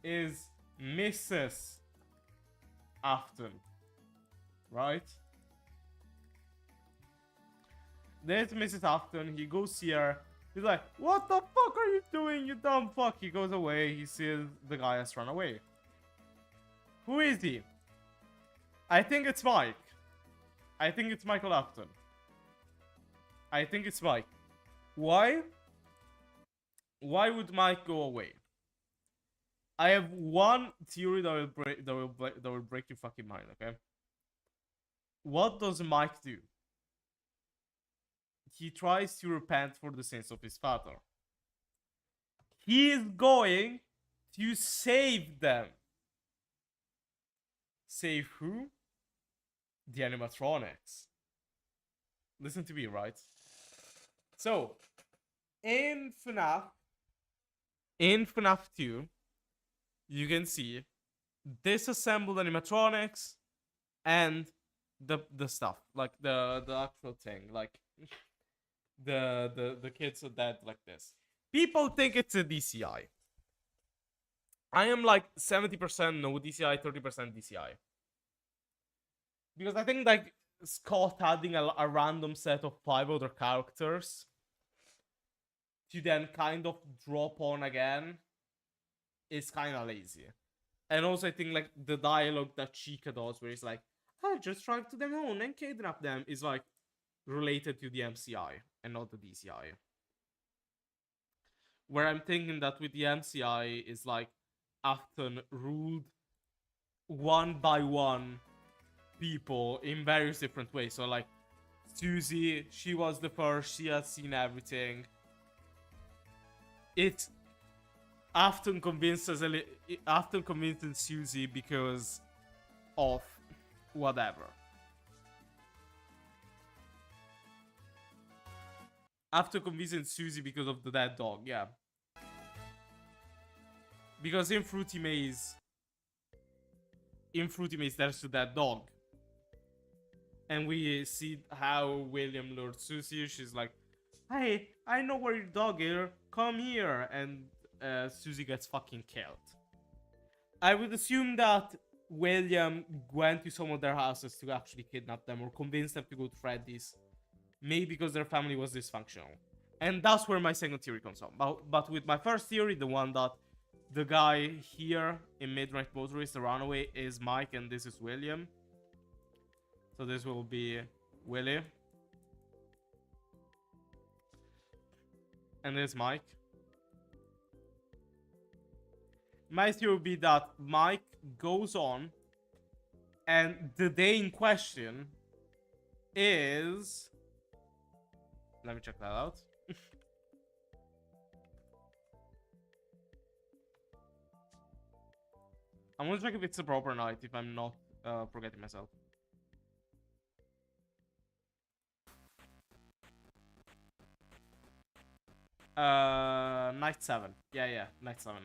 Is Mrs. Afton. Right? There's Mrs. Afton. He goes here. He's like, what the fuck are you doing, you dumb fuck? He goes away. He sees the guy has run away. Who is he? I think it's Mike. I think it's Michael Afton. I think it's Mike. Why? Why would Mike go away? I have one theory that will break your fucking mind, okay? What does Mike do? He tries to repent for the sins of his father. He is going to save them. Save who? The animatronics. Listen to me, right? So, in FNAF 2, you can see disassembled animatronics and the stuff, like the actual thing, like the kids are dead like this. People think it's a DCI. I am like 70% no DCI, 30% DCI. Because I think like Scott adding a random set of 5 other characters to then kind of drop on again is kind of lazy. And also I think like the dialogue that Chica does where it's like, I just tracked them home and kidnapped them is like related to the MCI and not the DCI. Where I'm thinking that with the MCI is like Afton ruled one by one people in various different ways. So like Susie, she was the first, she has seen everything. It Afton convinces Susie because of whatever. After convincing Susie because of the dead dog, yeah. Because in Fruity Maze, there's the dead dog. And we see how William lured Susie. She's like, hey, I know where your dog is. Come here. And Susie gets fucking killed. I would assume that William went to some of their houses to actually kidnap them or convince them to go to Freddy's. Maybe because their family was dysfunctional. And that's where my second theory comes from. But with my first theory, the one that the guy here in Midnight Motorist, the runaway, is Mike and this is William. So this will be Willie. And there's Mike. My theory would be that Mike goes on and the day in question is... Let me check that out. I'm gonna check if it's a proper night, if I'm not forgetting myself. Night 7. Yeah, night 7.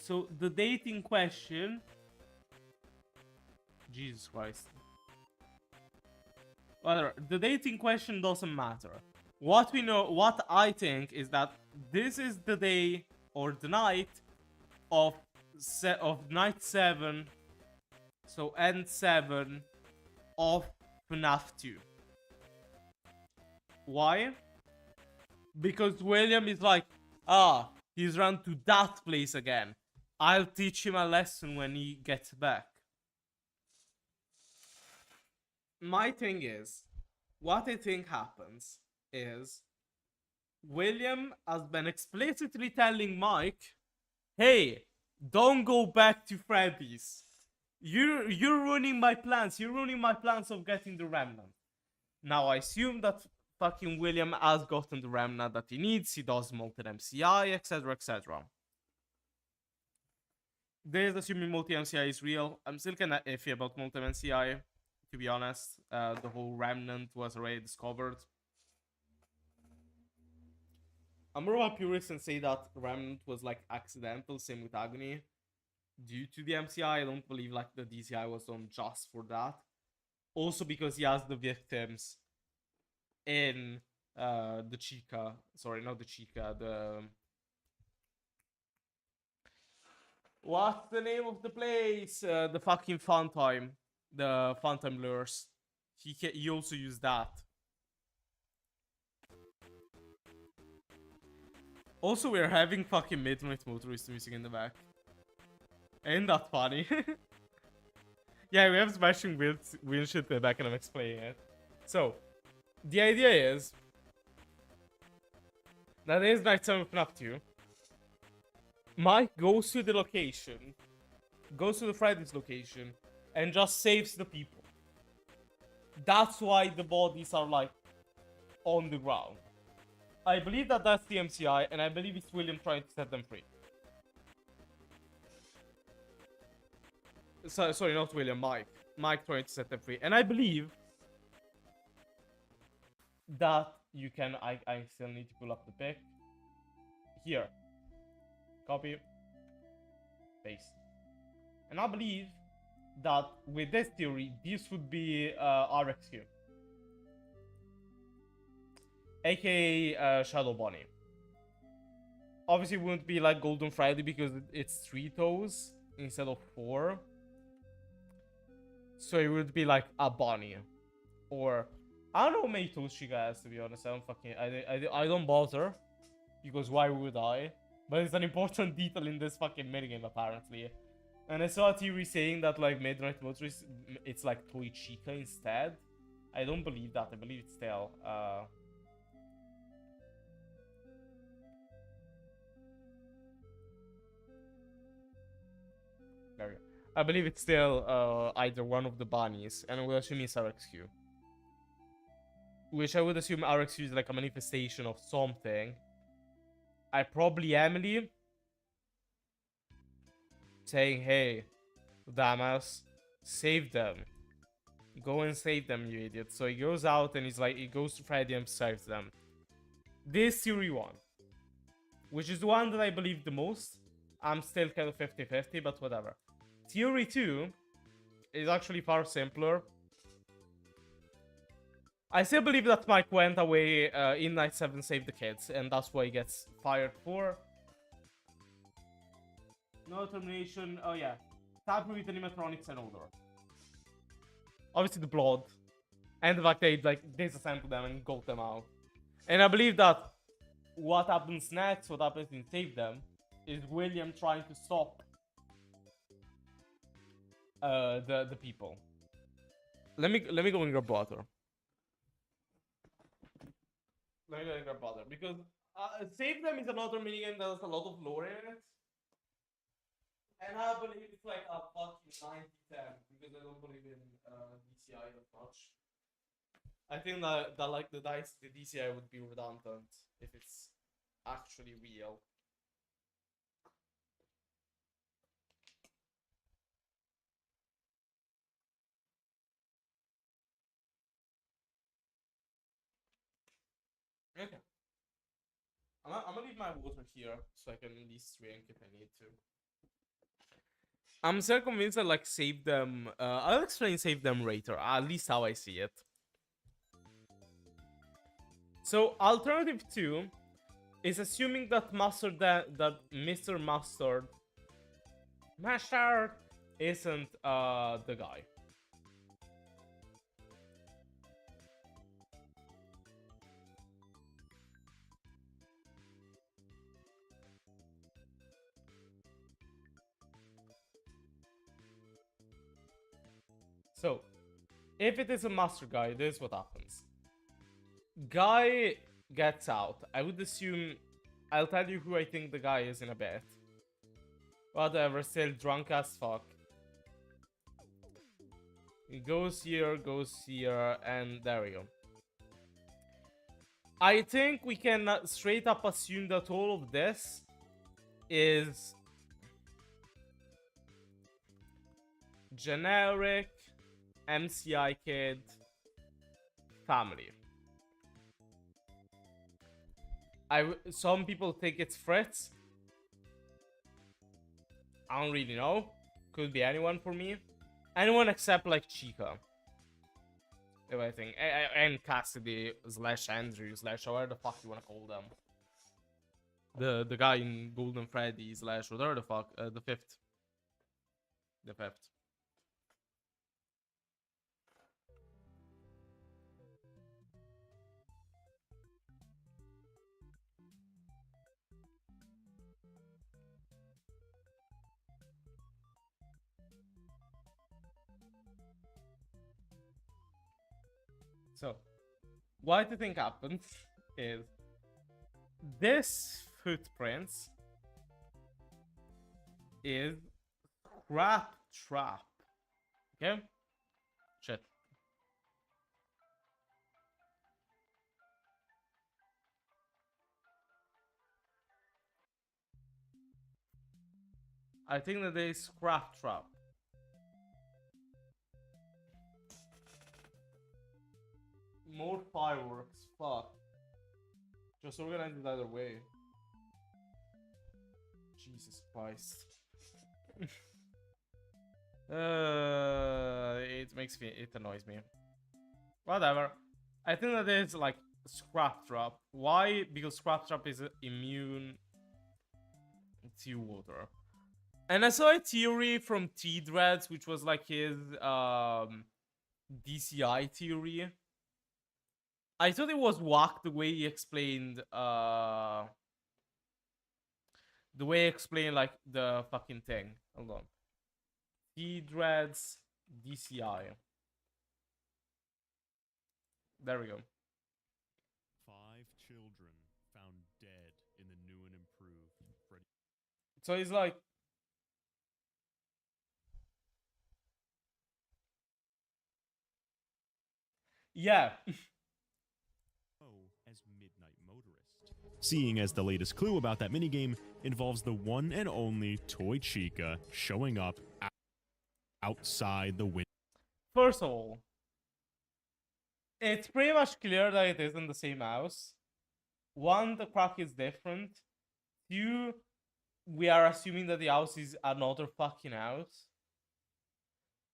So the date in question, Jesus Christ. Whatever, the date in question doesn't matter. What we know, what I think is that this is the day or the night of night 7, so N7 of FNAF 2. Why? Because William is like, he's run to that place again. I'll teach him a lesson when he gets back. My thing is, what I think happens is William has been explicitly telling Mike, hey, don't go back to Freddy's. You're ruining my plans. You're ruining my plans of getting the remnant. Now I assume that fucking William has gotten the remnant that he needs. He does molten MCI, etc, etc. There's assuming multi-MCI is real. I'm still kind of iffy about multi-MCI, to be honest. The whole remnant was already discovered. I'm more of a purist and say that remnant was like accidental, same with Agony. Due to the MCI, I don't believe like the DCI was done just for that. Also because he has the victims in the Chica. Sorry, not the Chica, the... What's the name of the place? The fucking fun time. The fun time lures. He also used that. Also, we're having fucking Midnight Motorist music in the back. Ain't that funny? Yeah, we have Smashing Windshield in the back and I'm explaining it. So, the idea is that there's Night 7 with Neptune. Mike goes to the location, goes to the Freddy's location, and just saves the people. That's why the bodies are like on the ground. I believe that that's the MCI, and I believe it's William trying to set them free. Sorry, not William, Mike. Mike trying to set them free. And I believe that you can... I still need to pull up the pic. Here. Copy. Paste. And I believe that with this theory, this would be RxQ. AKA Shadow Bunny. Obviously it wouldn't be like Golden Friday because it's 3 toes instead of 4. So it would be like a bunny. Or I don't know how many toes she has, to be honest. I don't bother. Because why would I? But it's an important detail in this fucking minigame apparently. And I saw a theory saying that like Midnight Motorist, it's like Toy Chica instead. I don't believe that. I believe it's still there we go. I believe it's still either one of the bunnies, and we'll assume it's RxQ. Which I would assume RxQ is like a manifestation of something. I probably Emily saying, hey, Damas, save them. Go and save them, you idiot. So he goes out and he's like, he goes to Freddy and saves them. This theory 1, which is the one that I believe the most. I'm still kind of 50-50, but whatever. Theory 2 is actually far simpler. I still believe that Mike went away in Night 7, saved the kids, and that's why he gets fired for. No termination. Oh yeah, tamper with animatronics and odor. Obviously the blood, and the fact they like disassemble them and got them out. And I believe that what happens next, what happens in Save Them, is William trying to stop the people. Let me go and grab water. Let me go and grab water because Save Them is another minigame that has a lot of lore in it. And I believe it's like a fucking 90-10 because I don't believe in DCI that much. I think that like the DCI would be redundant if it's actually real. Okay. I'm gonna leave my water here so I can at least drink if I need to. I'm still convinced that like Save Them. I'll explain Save Them later. At least how I see it. So alternative 2 is assuming that Mr. Mustard isn't the guy. So, if it is a master guy, this is what happens. Guy gets out. I would assume... I'll tell you who I think the guy is in a bit. Whatever, still drunk as fuck. He goes here, and there we go. I think we can straight up assume that all of this is generic MCI kid family. Some people think it's Fritz. I don't really know. Could be anyone for me. Anyone except like Chica. If I think. And Cassidy / Andrew / however the fuck you wanna call them. The guy in Golden Freddy / whatever the fuck. The fifth. The fifth. So, what I think happened is this footprints is Scrap Trap. Okay? Shit. I think that they Scrap Trap. More fireworks. Fuck. Just organize it either way. Jesus Christ. It annoys me. Whatever. I think that it's like Scrap Trap. Why? Because Scrap Trap is immune to water. And I saw a theory from T-Dreads, which was like his DCI theory. I thought it was whack the way he explained like the fucking thing. Hold on. T-Dreads DCI. There we go. 5 children found dead in the new and improved Freddy. So he's like, yeah. As Midnight Motorist. Seeing as the latest clue about that minigame involves the one and only Toy Chica showing up outside the window. First of all, it's pretty much clear that it isn't the same house. One, the crack is different. Two, we are assuming that the house is another fucking house.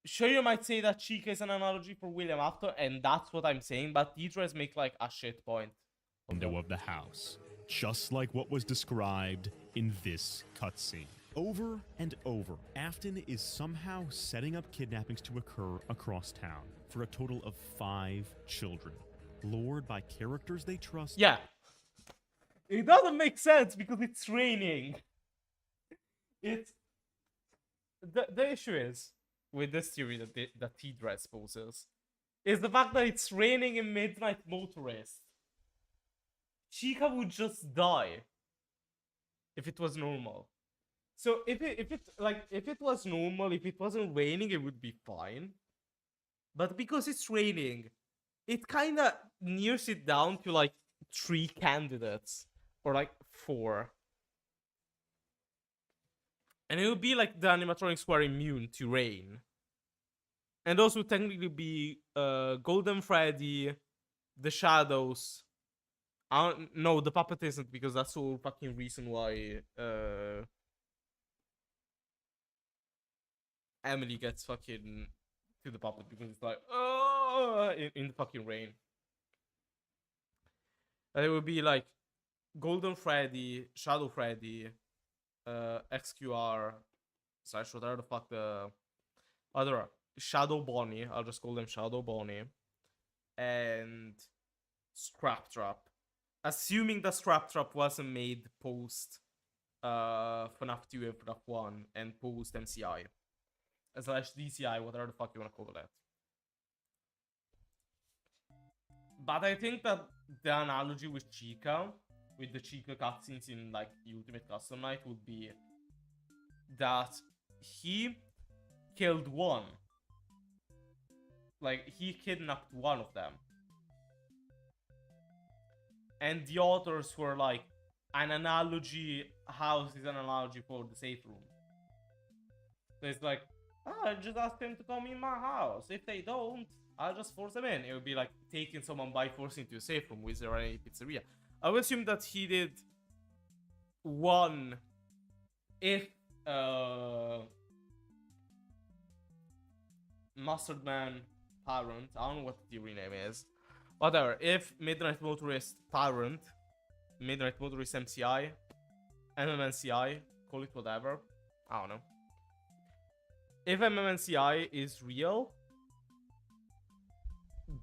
Sure, you might say that Chica is an analogy for William After, and that's what I'm saying, but Deidre's make like a shit point. Window of the house, just like what was described in this cutscene. Over and over, Afton is somehow setting up kidnappings to occur across town for a total of 5 children, lured by characters they trust. Yeah. It doesn't make sense because it's raining. It's... The issue is, with this theory that T-Dress poses, is the fact that it's raining in Midnight Motorist. Chica would just die if it was normal. So if it was normal, if it wasn't raining, it would be fine. But because it's raining, it kind of nears it down to like 3 candidates or like 4. And it would be like the animatronics were immune to rain. And those would technically be Golden Freddy, the Shadows. No, the puppet isn't, because that's the whole fucking reason why Emily gets fucking to the puppet, because it's like, oh, in the fucking rain. And it would be like Golden Freddy, Shadow Freddy, XQR / whatever the fuck the other Shadow Bonnie. I'll just call them Shadow Bonnie, and Scrap Trap. Assuming that Scrap Trap wasn't made post FNAF 2 and FNAF 1 and post MCI / DCI, whatever the fuck you wanna call that. But I think that the analogy with Chica, with the Chica cutscenes in like Ultimate Custom Night, would be that he killed one. Like, he kidnapped one of them. And the others were like, an analogy house is an analogy for the safe room. So it's like, I just ask them to come in my house. If they don't, I'll just force them in. It would be like taking someone by force into a safe room with a pizzeria. I would assume that he did one if Mustard Man Tyrant, I don't know what the theory name is. Whatever, if Midnight Motorist Tyrant, Midnight Motorist MCI, MMNCI, call it whatever, I don't know. If MMNCI is real,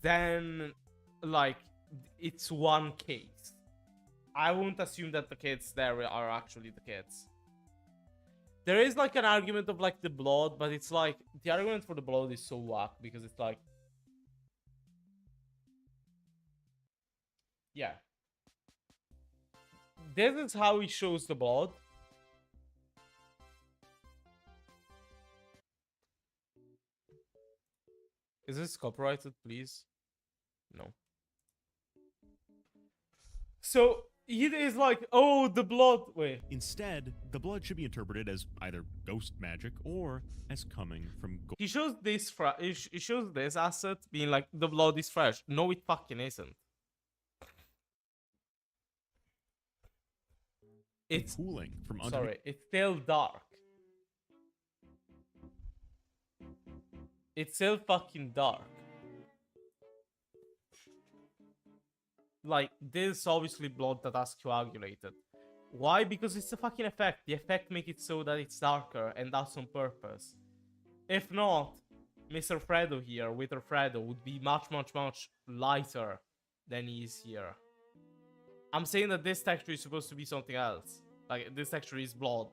then, like, it's one case. I won't assume that the kids there are actually the kids. There is, like, an argument of, like, the blood, but it's, like, the argument for the blood is so whack, because it's, like... Yeah. This is how he shows the blood. Is this copyrighted, please? No. So, he is like, oh, the blood. Wait. Instead, the blood should be interpreted as either ghost magic or as coming from He shows this he shows this asset being like, the blood is fresh. No, it fucking isn't. It's pooling from under. Sorry, it's still dark. It's still fucking dark. Like, this is obviously blood that has coagulated. Why? Because it's a fucking effect. The effect makes it so that it's darker, and that's on purpose. If not, Mr. Fredo here, Wither Fredo, would be much, much, much lighter than he is here. I'm saying that this texture is supposed to be something else. Like, this texture is blood.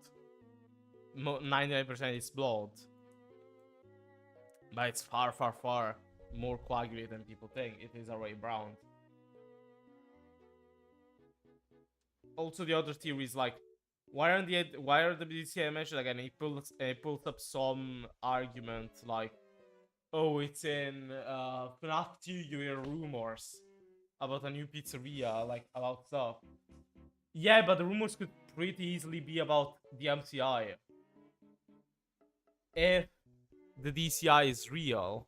99% is blood. But it's far, far, far more coagulated than people think. It is already brown. Also, the other theory is like, why are the BDCI mentioned again? He pulls up some argument like, oh, it's in FNAF 2 you hear rumors about a new pizzeria, like about stuff. Yeah, but the rumors could pretty easily be about the MCI. If the DCI is real.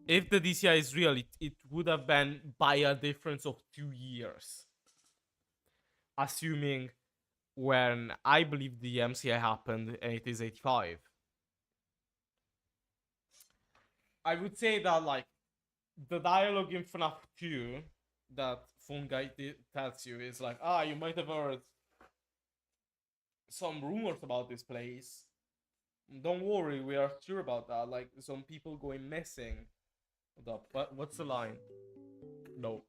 If the DCI is real, it would have been by a difference of 2 years. Assuming when I believe the MCI happened and it is 85. I would say that, like, the dialogue in FNAF 2 that Phone Guy tells you is like, you might have heard some rumors about this place. Don't worry, we are sure about that. Like, some people going missing. What's the line? No.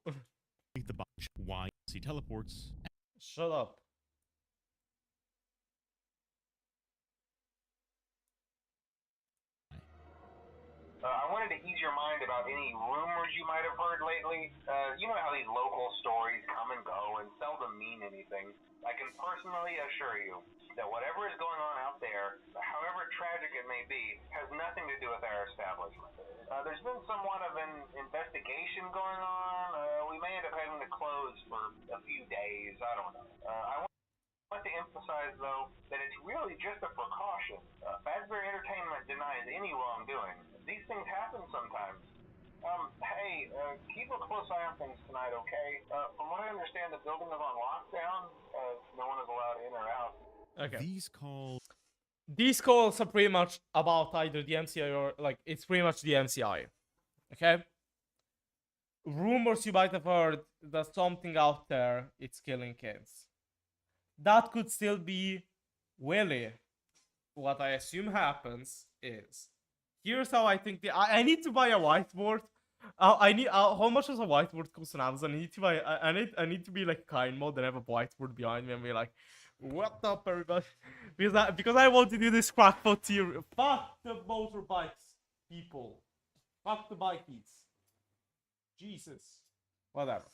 The bunch. Why he teleports. Shut up. I wanted to ease your mind about any rumors you might have heard lately. You know how these local stories come and go and seldom mean anything. I can personally assure you that whatever is going on out there, however tragic it may be, has nothing to do with our establishment. There's been somewhat of an investigation going on. We may end up having to close for a few days. I don't know. I want to emphasize, though, that it's really just a precaution. Fazbear Entertainment denies any wrongdoing. These things happen sometimes. Hey, keep a close eye on things tonight, okay? From what I understand, the building is on lockdown. No one is allowed in or out. Okay. These calls are pretty much about either the MCI or, like, it's pretty much the MCI. Okay? Rumors you might have heard that something out there it's killing kids. That could still be Willy. What I assume happens is, here's how I think I need to buy a whiteboard. I need how much does a whiteboard cost on Amazon? I need to buy. I need to be like kind mode and have a whiteboard behind me and be like, "What up, everybody?" because I want to do this crackpot theory. Fuck the motorbikes, people. Fuck the bikies. Jesus. Whatever.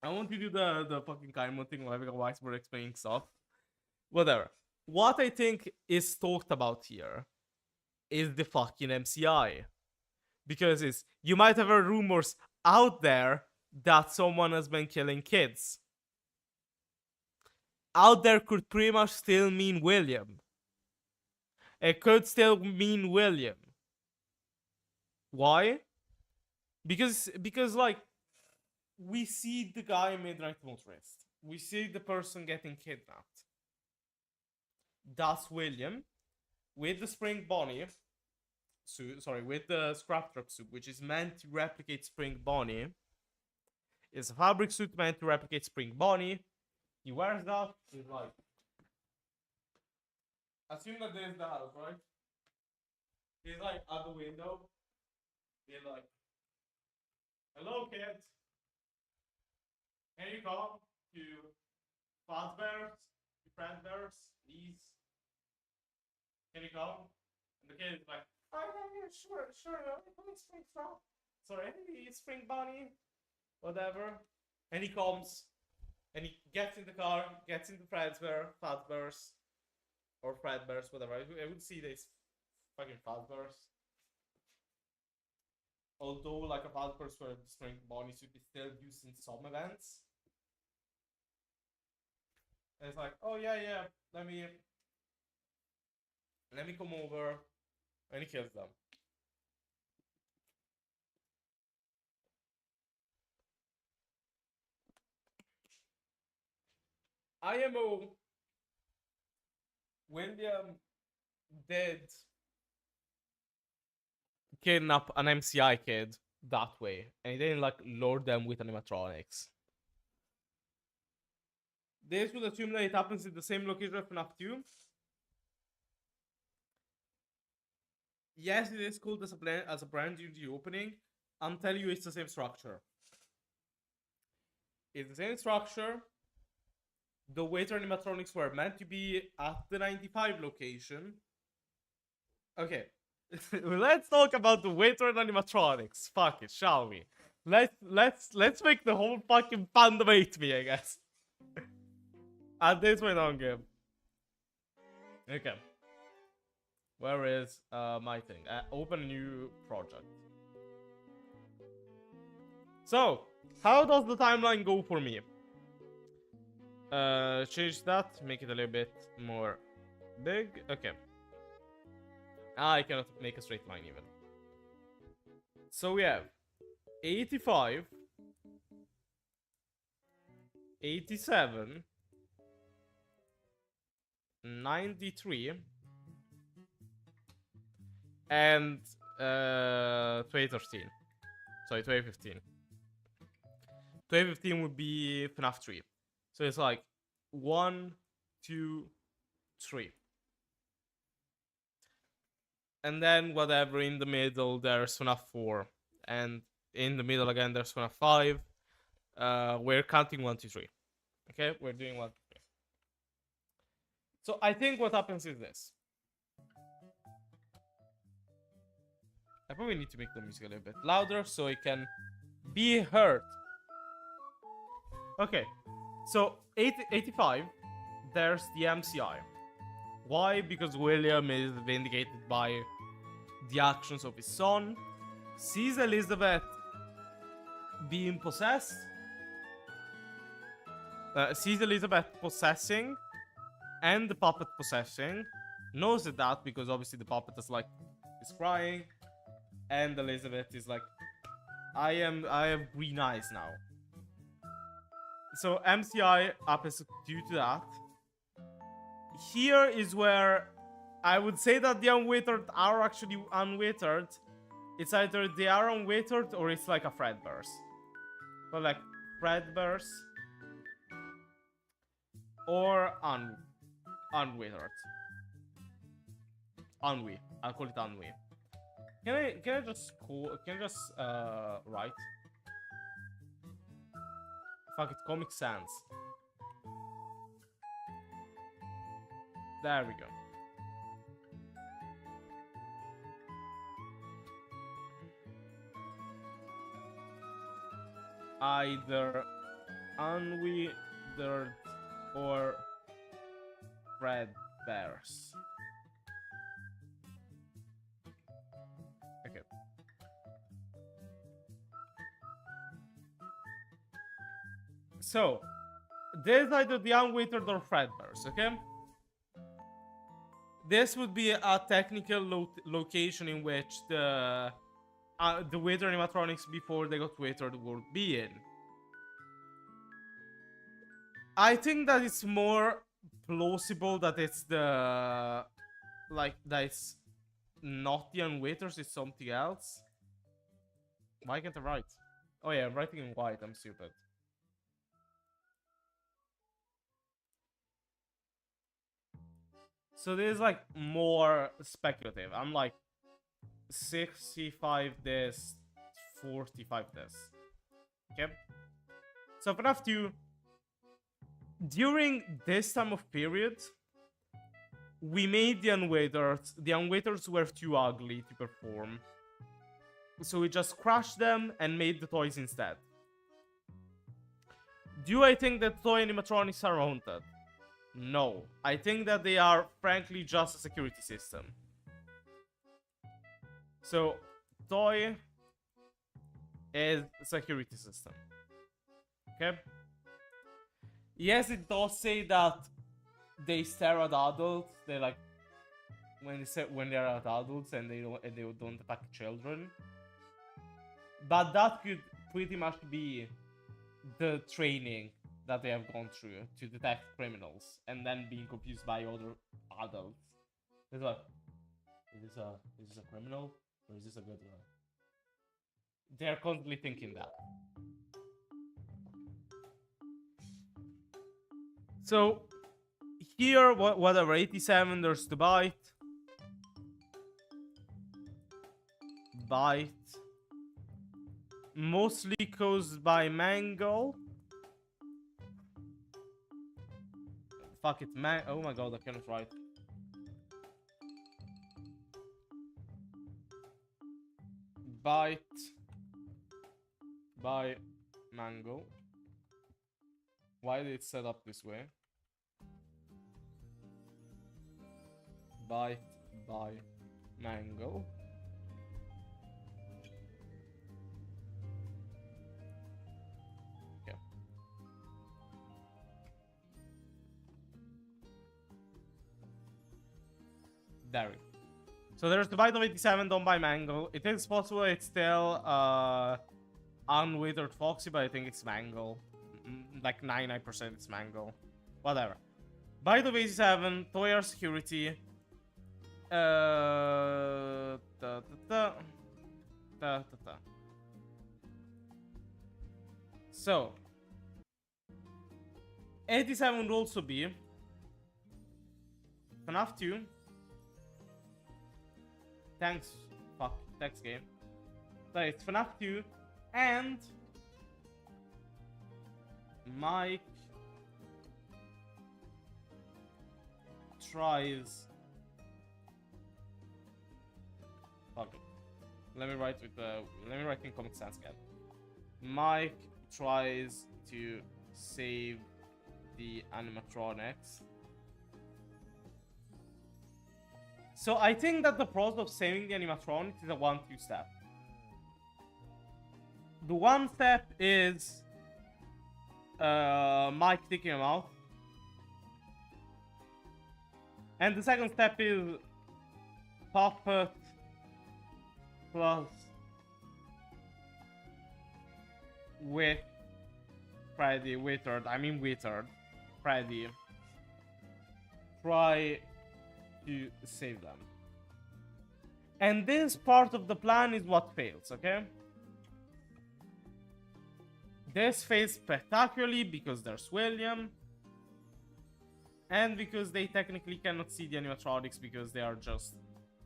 I want to do the fucking kind mode thing while having a whiteboard explaining stuff. Whatever. What I think is talked about here is the fucking MCI. Because you might have heard rumors out there that someone has been killing kids. Out there could pretty much still mean William. it could still mean William. Why? Because like we see the guy Midnight Motorist. We see the person getting kidnapped. That's William with the Spring Bonnie suit. Sorry, with the Scrap Truck suit, which is meant to replicate Spring Bonnie. It's a fabric suit meant to replicate Spring Bonnie. He wears that. He's like, assume that there's the house, right? He's like at the window. He's like, hello, kids. Can you come to Fazbear's, to Fredbear's, please? Can you come? And the kid is like, oh, yeah, sure. Sorry, Spring Bunny, whatever. And he comes, and he gets in the car, gets into Fazbear's, or Fredbear's, whatever. I would see this fucking Fazbear's. Although, like a Fazbear's for Spring Bonnie should be still used in some events. And it's like, oh yeah, let me come over, and he kills them. IMO William did kidnap an MCI kid that way, and he didn't like load them with animatronics. This would assume that it happens in the same location of FNAF 2. Yes, it is called as a brand new the opening. I'm telling you, it's the same structure. It's the same structure. The waiter animatronics were meant to be at the 95 location. Okay, let's talk about the waiter and animatronics. Fuck it, shall we? Let's make the whole fucking fandom hate me, I guess. At this point on game. Okay. Where is my thing? Open a new project. So, how does the timeline go for me? Change that, make it a little bit more big. Okay. I cannot make a straight line even. So we have 85, 87, 93, and 2013. Sorry, 2015. 2015 would be FNAF 3. So it's like 1, 2, 3. And then whatever in the middle, there's FNAF 4. And in the middle again, there's FNAF 5. We're counting 1, 2, 3. Okay, we're doing 1, 2, 3. So I think what happens is this. I probably need to make the music a little bit louder so it can be heard. Okay, so 85, there's the MCI. Why? Because William is vindicated by the actions of his son, sees Elizabeth being possessed, sees Elizabeth possessing, and the puppet possessing, knows that because obviously the puppet is like, is crying, and Elizabeth is like, I have green eyes now. So MCI happens due to that. Here is where I would say that the unwaitered are actually unwaitered. It's either they are unwaitered or it's like a Fredbear's. But like Fredbear's or unwaitered. Unwi. I'll call it Unwi. Can I just write? Fuck it, Comic Sans. There we go. Either unwithered or Fredbear's. Okay. So, there's either the unwaitered or Fredbear's, okay? this would be a technical location in which the waiter animatronics before they got waitered would be in. I think that it's more plausible that it's that it's not the unwaiters, it's something else. Why can't I write? Oh yeah, I'm writing in white, I'm stupid. So this is like more speculative. I'm like 65 this, 45 this. Okay? So FNAF 2, during this time of period, we made the unwaiters. The unwaiters were too ugly to perform. So we just crashed them and made the toys instead. Do I think that toy animatronics are haunted? No. I think that they are frankly just a security system. So, toy is a security system. Okay? Yes, it does say that they stare at adults. They like when they're at adults and they don't attack children. But that could pretty much be the training that they have gone through to detect criminals and then being confused by other adults. It's like, is this a criminal or is this a good guy? They're constantly thinking that. So here, whatever, 87, there's the bite. Mostly caused by Mangle. Fuck it, oh my god, I cannot write. Bite by Mangle. Why did it set up this way? Bite by Mangle. Okay. There we go. So there's the bite of 87 done by Mangle. It is possible it's still unwithered Foxy, but I think it's Mangle. Like 99% it's Mangle. Whatever. Bite of 87, Toy Security. So 87 would also be FNAF 2. Thanks game. So it's FNAF 2 and Mike tries. Fuck it. Let me write in Comic Sans again. Mike tries to save the animatronics. So I think that the process of saving the animatronics is a 1-2 step. The one step is Mike taking him out. And the second step is Puppet plus with Freddy, Withered, Freddy, try to save them. And this part of the plan is what fails, okay? This fails spectacularly because there's William. And because they technically cannot see the animatronics because they are just,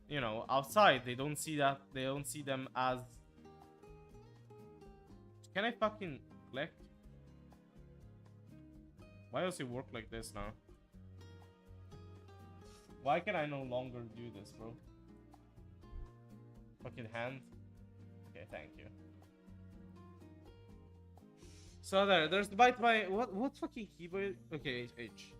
you know, outside. They don't see that. They don't see them as. Can I fucking click? Why does it work like this now? Why can I no longer do this, bro? Fucking hand. Okay, thank you. So there's the bite by what fucking keyboard? Okay, H.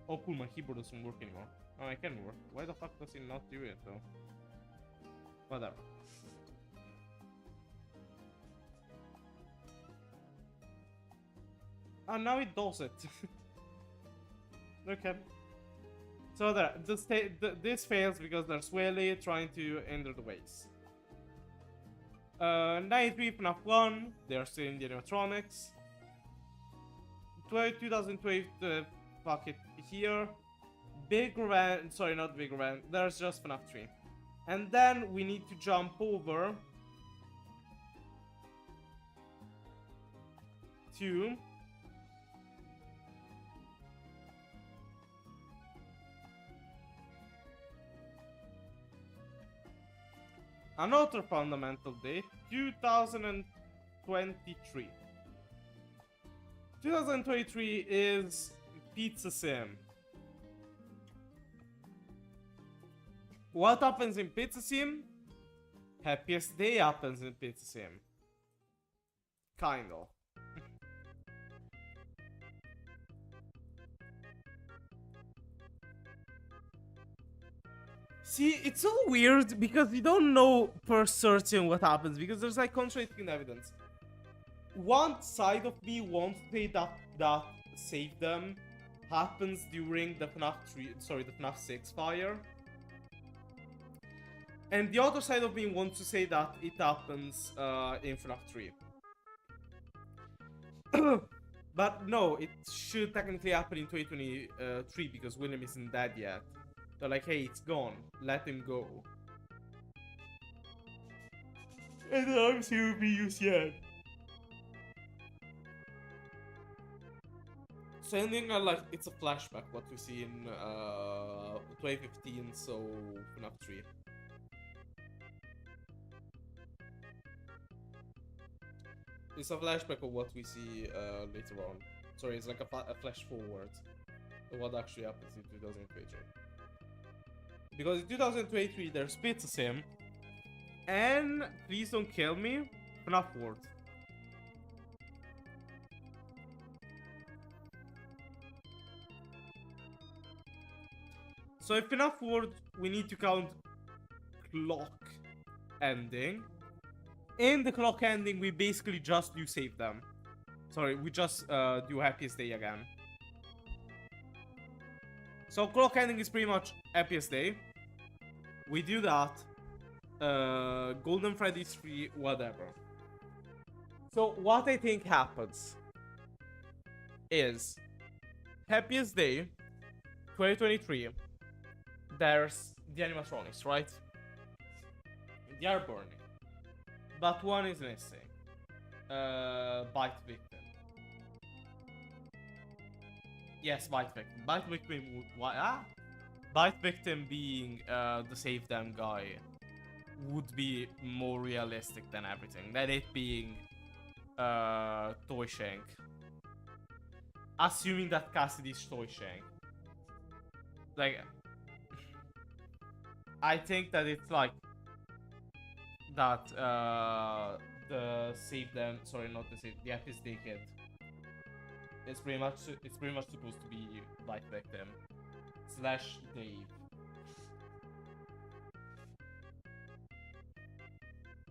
Oh cool, my keyboard doesn't work anymore. Oh, it can work. Why the fuck does it not do it though? Whatever. And now it does it. Okay. So there, this fails because there's Whaley trying to enter the ways. 93 FNAF 1, they're still in the animatronics. 2012, fuck it, here. Big Revenge, sorry, not Big Revenge, there's just FNAF 3. And then we need to jump over to another fundamental date, 2023. 2023 is Pizza Sim. What happens in Pizza Sim? Happiest Day happens in Pizza Sim. Kind of. See, it's so weird because you don't know per certain what happens because there's like contradicting evidence. One side of me wants to say that save them happens during the FNAF 6 fire. And the other side of me wants to say that it happens in FNAF 3. But no, it should technically happen in 2023 because William isn't dead yet. They're like, hey, it's gone. Let him go. And the arms will be used yet. So ending like it's a flashback what we see in 2015, so FNAF 3. It's a flashback of what we see later on. Sorry, it's like a flash forward of what actually happens in 2023. Because in 2023 there's Pizza Sim and Please Don't Kill Me, FNAF World. So in FNAF World we need to count clock ending. In the clock ending we basically just do save them. Sorry, we just do Happiest Day again. So clock ending is pretty much Happiest Day. We do that. Golden Freddy's 3, whatever. So what I think happens is Happiest Day 2023. There's the animatronics, right? They are burning. But one is missing. Bite Victim. Yes, Bite Victim. Bite Victim would... What? Ah? Bite Victim being the Save Them guy would be more realistic than everything. Than it being Toy Shank. Assuming that Cassidy's Toy Shank. Like... I think that it's like... That the Save Them... Sorry, not the Save... The Happiest Day Kid. It's pretty much supposed to be Bite Victim. Slash Dave.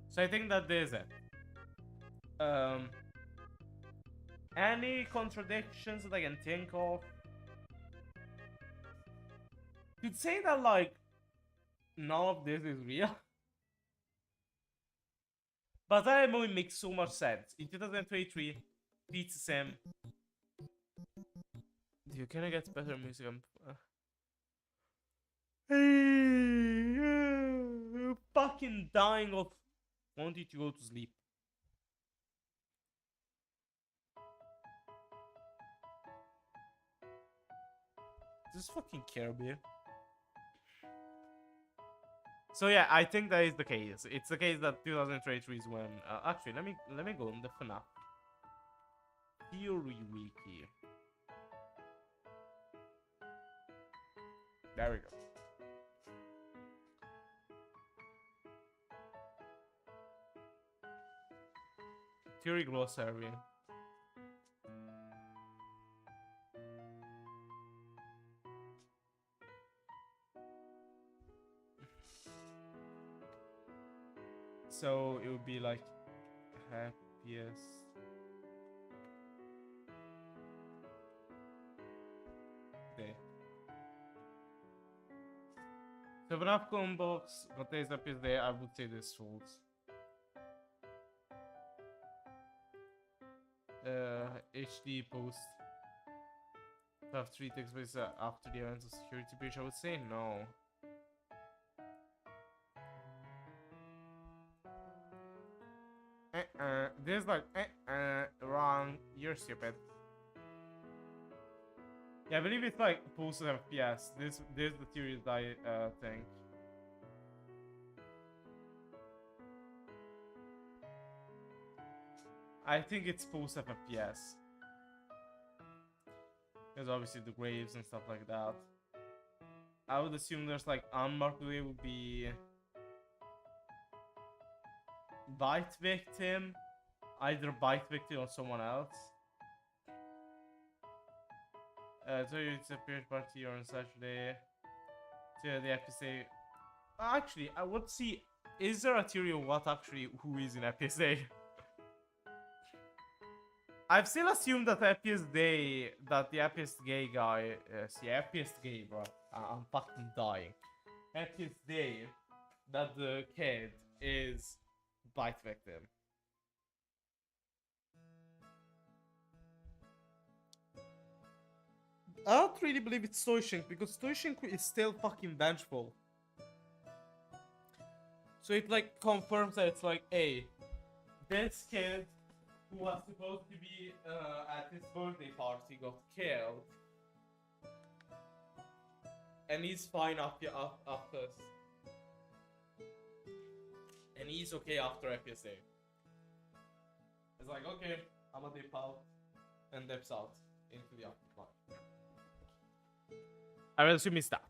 So I think that there's it. Any contradictions that I can think of? You'd say that like none of this is real. But that movie makes so much sense. In 2023, Pizza Sim. Dude, can I get better music? I'm fucking dying of wanting to go to sleep. This is fucking Kirby. So yeah, I think that is the case. It's the case that 2023 is when. Actually, let me go on the FNAF Theory Wiki. There we go. Theory Glossary. So it would be like happiest day. The FNAF box contains episodes there. I would say this false. HD post. FNAF 3 takes place after the events of security breach. I would say no. There's like wrong. You're stupid. Yeah, I believe it's like posted FPS. This the theory that I think. I think it's post FPS. Because obviously the graves and stuff like that. I would assume there's like unmarked grave would be bite victim, either bite victim or someone else. So it's a period party on Saturday. So the episode. Actually, I would see. Is there a theory of what actually who is in FPSA? I've still assumed that the happiest gay guy, happiest gay, bro. I'm fucking dying. Happiest day that the kid is bite victim. I don't really believe it's Stoishink because Stoishink is still fucking vengeful. So it like confirms that it's like, hey, this kid who was supposed to be at his birthday party got killed. And he's fine after. And he's okay after FPSA. It's like, okay, I'm gonna dip out. And dips out into the afterlife. I will assume it's that.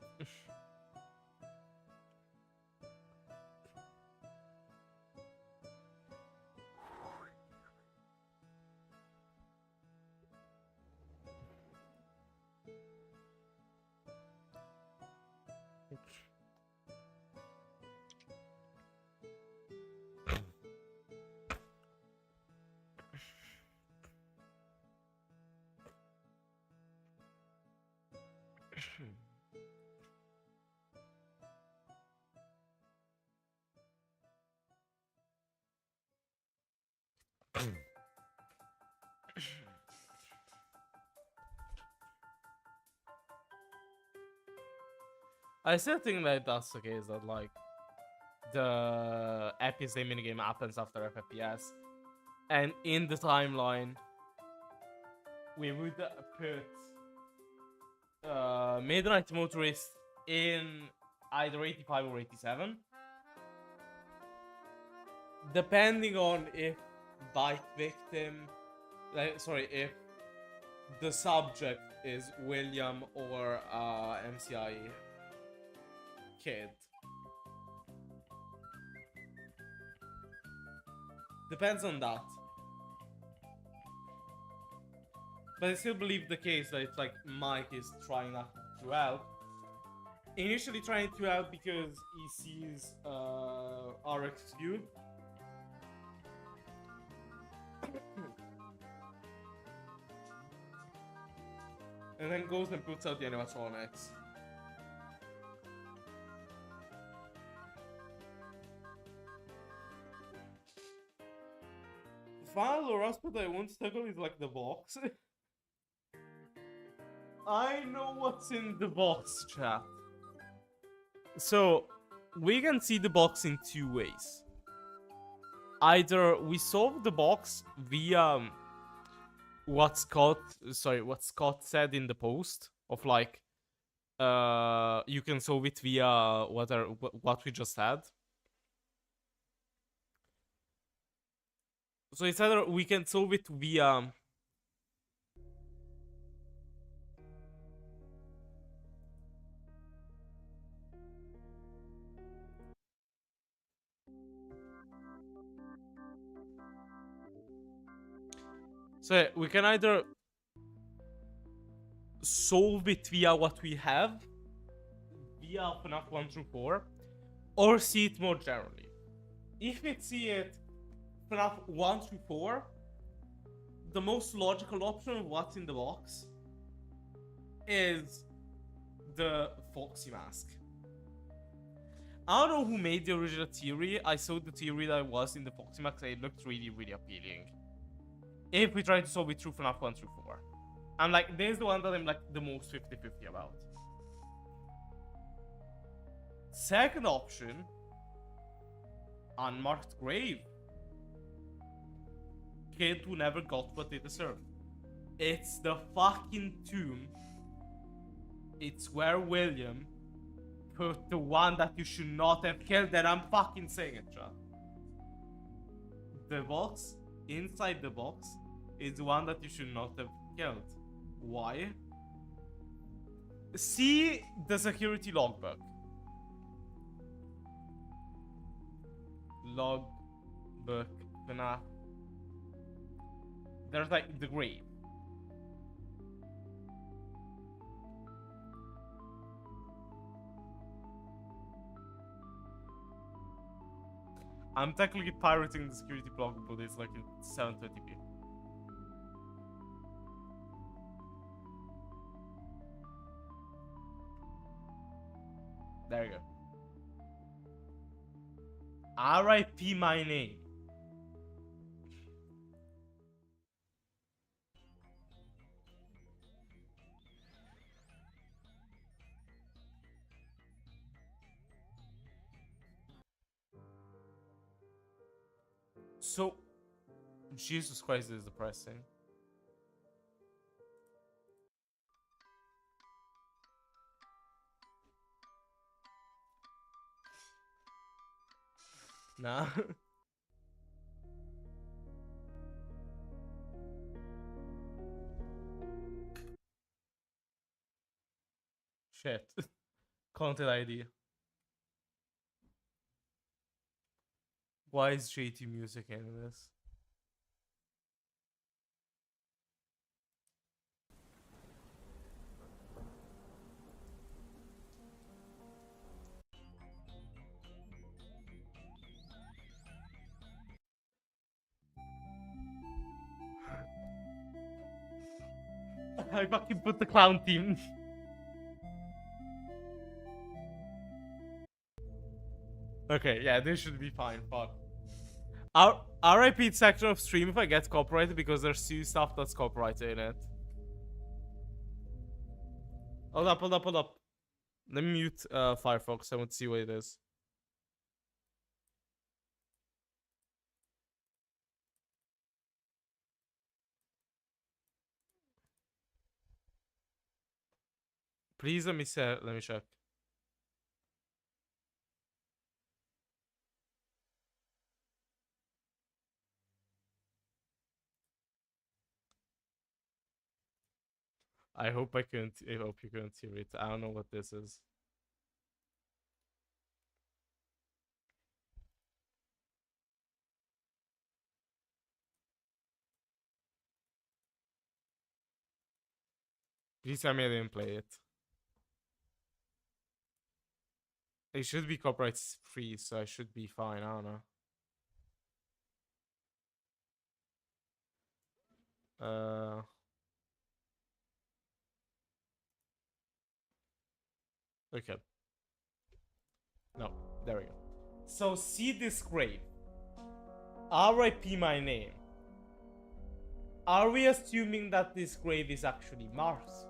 I still think that that's the case, that like the FPSA minigame happens after FFPS, and in the timeline we would put Midnight Motorist in either 85 or 87, depending on if bite victim, if the subject is William or MCI kid. Depends on that. But I still believe the case that it's like Mike is trying not to help. Initially trying to help because he sees RxQ. And then goes and puts out the animatronics. Final rasp that I won't tackle is like the box. I know what's in the box, chat. So, we can see the box in two ways. Either we solve the box via what Scott said in the post of like you can solve it via what we just had. So it's either we can solve it via we can either solve it via what we have, via FNAF 1 through 4, or see it more generally. If we see it FNAF 1 through 4, the most logical option of what's in the box is the Foxy mask. I don't know who made the original theory. I saw the theory that was in the Foxymax and it looked really, really appealing. If we try to solve it through FNAF 1 through 4. I'm like, this is the one that I'm like the most 50-50 about. Second option, unmarked grave. Kid who never got what they deserved. It's the fucking tomb. It's where William put the one that you should not have killed, and I'm fucking saying it, chat. The box, inside the box, is the one that you should not have killed. Why? See the security logbook. Logbook, FNAF. There's like the grave. I'm technically pirating the security block, but it's like in 720p. There you go. R.I.P. my name. So, Jesus Christ, this is depressing. Nah. Shit. Content ID. Why is JT music in this? I fucking put the clown team. Okay, yeah, this should be fine. Fuck. RIP section of stream if I get copyrighted because there's two stuff that's copyrighted in it. Hold up, hold up, hold up. Let me mute Firefox. I want to see what it is. Please let me check. I hope you couldn't hear it. I don't know what this is. Please tell me I didn't play it. It should be copyright free, so I should be fine. I don't know. Okay. No, there we go. So see this grave. RIP my name. Are we assuming that this grave is actually Mars?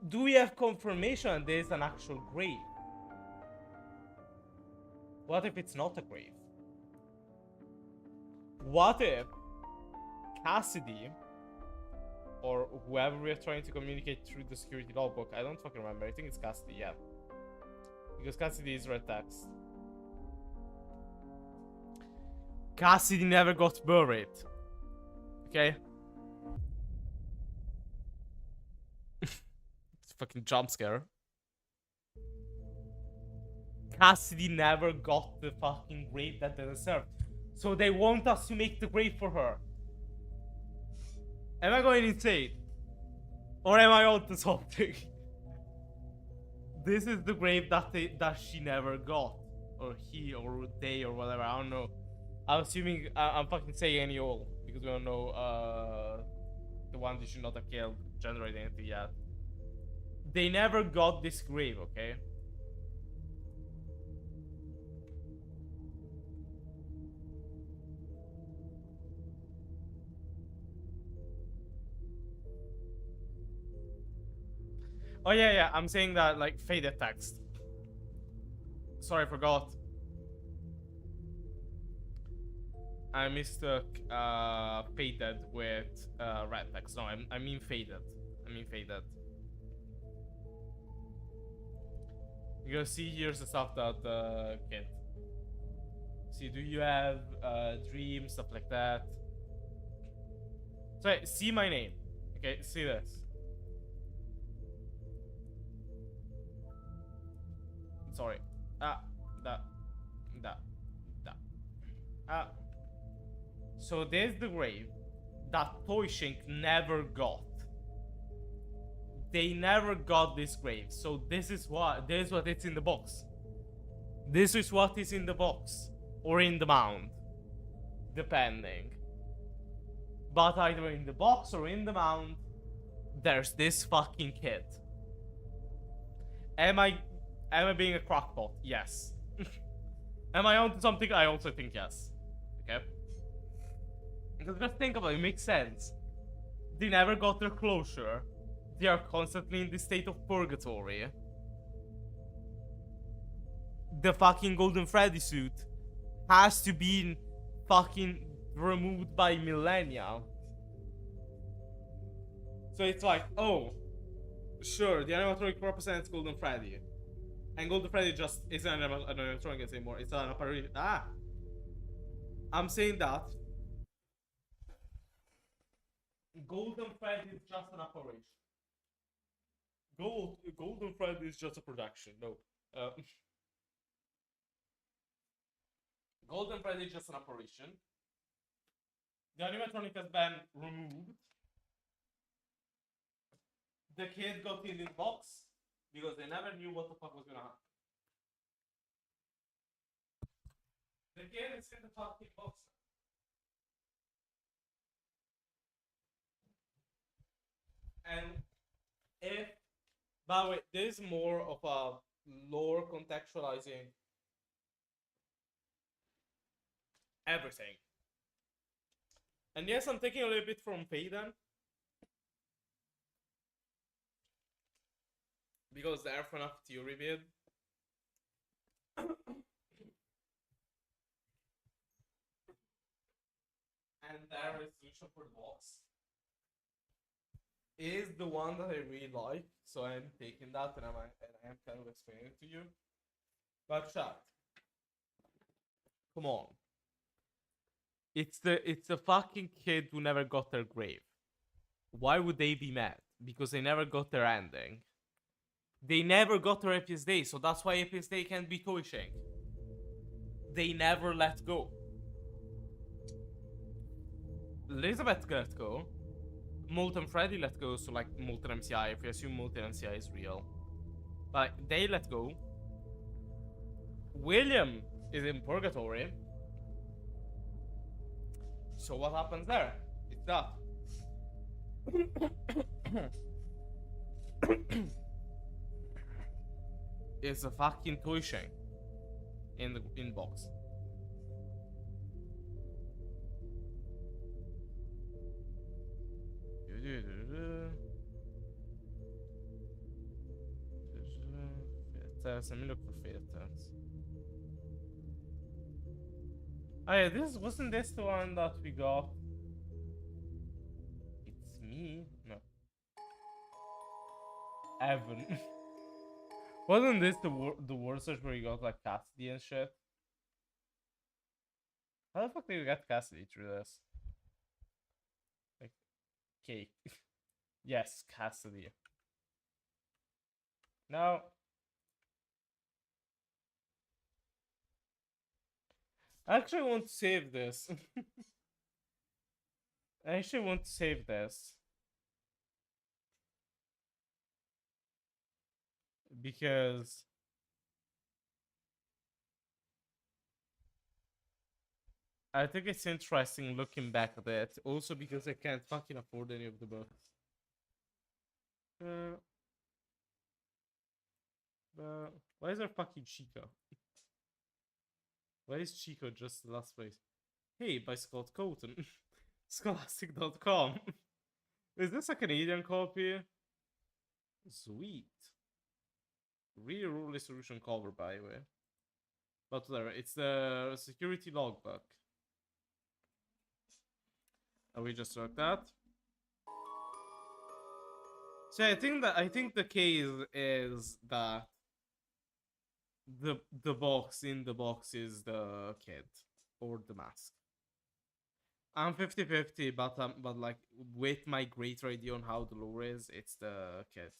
Do we have confirmation there is an actual grave? What if it's not a grave? What if Cassidy, or whoever we're trying to communicate through the security logbook, I don't fucking remember, I think it's Cassidy, yeah. Because Cassidy is red text. Cassidy never got buried. Okay? Fucking jump scare. Cassidy never got the fucking grave that they deserved. So they want us to make the grave for her. Am I going insane? Or am I onto something? This is the grave that she never got. Or he or they or whatever, I don't know. I'm assuming I'm fucking saying any old because we don't know the ones you should not have killed, gender identity yet. They never got this grave, okay? Oh yeah, I'm saying that like faded text. Sorry, I forgot. I mistook faded with red text. No, I mean faded. I mean faded. You go see, here's the stuff that kid. See, do you have dreams, stuff like that? So see my name. Okay, see this. Sorry. That. So there's the grave that Toyshink never got. They never got this grave. So this is what it's in the box. This is what is in the box. Or in the mound. Depending. But either in the box or in the mound, there's this fucking kid. Am I being a crackpot? Yes. Am I onto something? I also think yes. Okay. Because just think about it, it makes sense. They never got their closure. They are constantly in this state of purgatory. The fucking Golden Freddy suit has to be fucking removed by millennia. So it's like, oh, sure, the animatronic represents Golden Freddy. And Golden Freddy just isn't an animatronic anymore, it's an apparition. I'm saying that Golden Freddy is just an apparition. Golden Freddy is just a production. No. Golden Freddy is just an apparition. The animatronic has been removed. The kid got in the box because they never knew what the fuck was gonna happen. The kid is in the fucking box. And if, by the way, there's more of a lore contextualizing everything. And yes, I'm taking a little bit from Faden. Because the FNAF theory vid. And their resolution for the box is the one that I really like, so I'm taking that and I am kind of explaining it to you. But chat, come on, it's the fucking kid who never got their grave. Why would they be mad? Because they never got their ending. They never got their happiest day, so that's why happiest day can't be Toyshink. They never let go. Elizabeth let go. Molten Freddy let go, so like Molten MCI, if we assume Molten MCI is real. But they let go. William is in purgatory. So what happens there? It's that. It's a fucking Toyshink in the inbox. Let me look for fatal turns. Oh yeah, wasn't this the one that we got? It's me? No. Evan. Wasn't this the word search where you got like Cassidy and shit? How the fuck did we get Cassidy through this? Like, cake. Yes, Cassidy. No. I actually want to save this. I actually want to save this. Because I think it's interesting looking back at it. Also because I can't fucking afford any of the books. Why is there fucking Chico? Why is Chico just the last place? Hey, by Scott Colton. Scholastic.com. Is this a Canadian copy? Sweet. Really rule solution cover, by the way. But whatever, it's the security logbook. And we just took that. So I think the case is that the box in the box is the kid or the mask. I'm 50-50, but like with my great idea on how the lore is, it's the kid.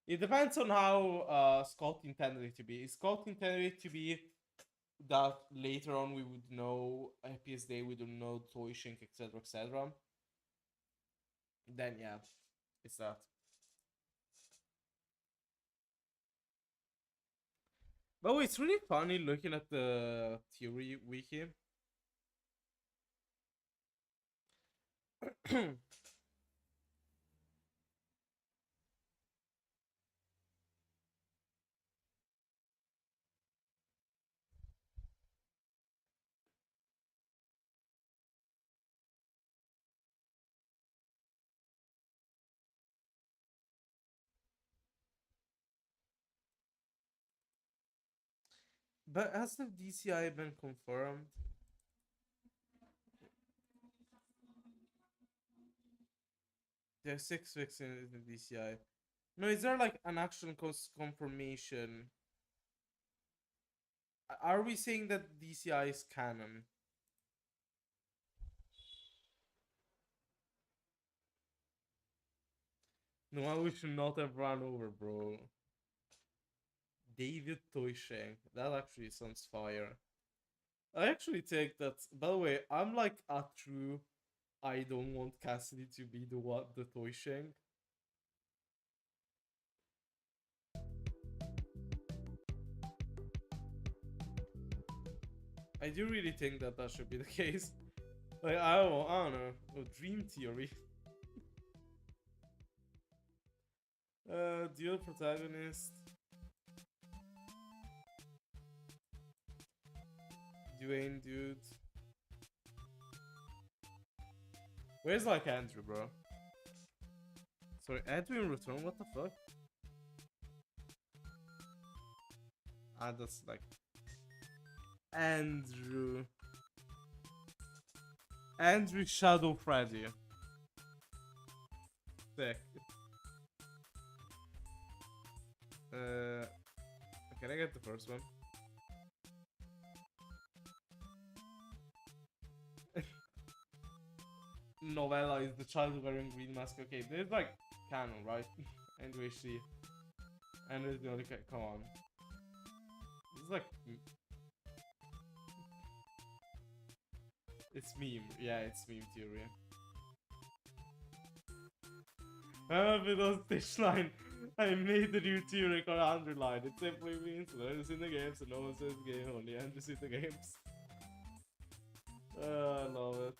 It depends on how Scott intended it to be. Scott intended it to be that later on we would know Happiest Day, we don't know Toy Shink, etc., etc. Then yeah, it's that. But it's really funny looking at the theory wiki. But has the DCI been confirmed? There's 6 fixings in the DCI. No, is there like an actual confirmation? Are we saying that DCI is canon? No, we should not have run over, bro. David Toyshank. That actually sounds fire. I actually take that. By the way, I'm like a true. I don't want Cassidy to be the Toyshank. I do really think that that should be the case. Like I don't know. Dream theory. Dual protagonist. Dwayne, dude. Where's like Andrew, bro? Sorry, Edwin return? What the fuck? Ah, that's like Andrew. Andrew Shadow Freddy. Sick. Can I get the first one? Novella is the child wearing green mask. Okay, there's like canon, right? And we see. And there's the only come on. It's like it's meme. Yeah, it's meme theory. With those dish line, I made the new theory called underline. It simply means learners in the games and no one says game, only enters in the games. I love it.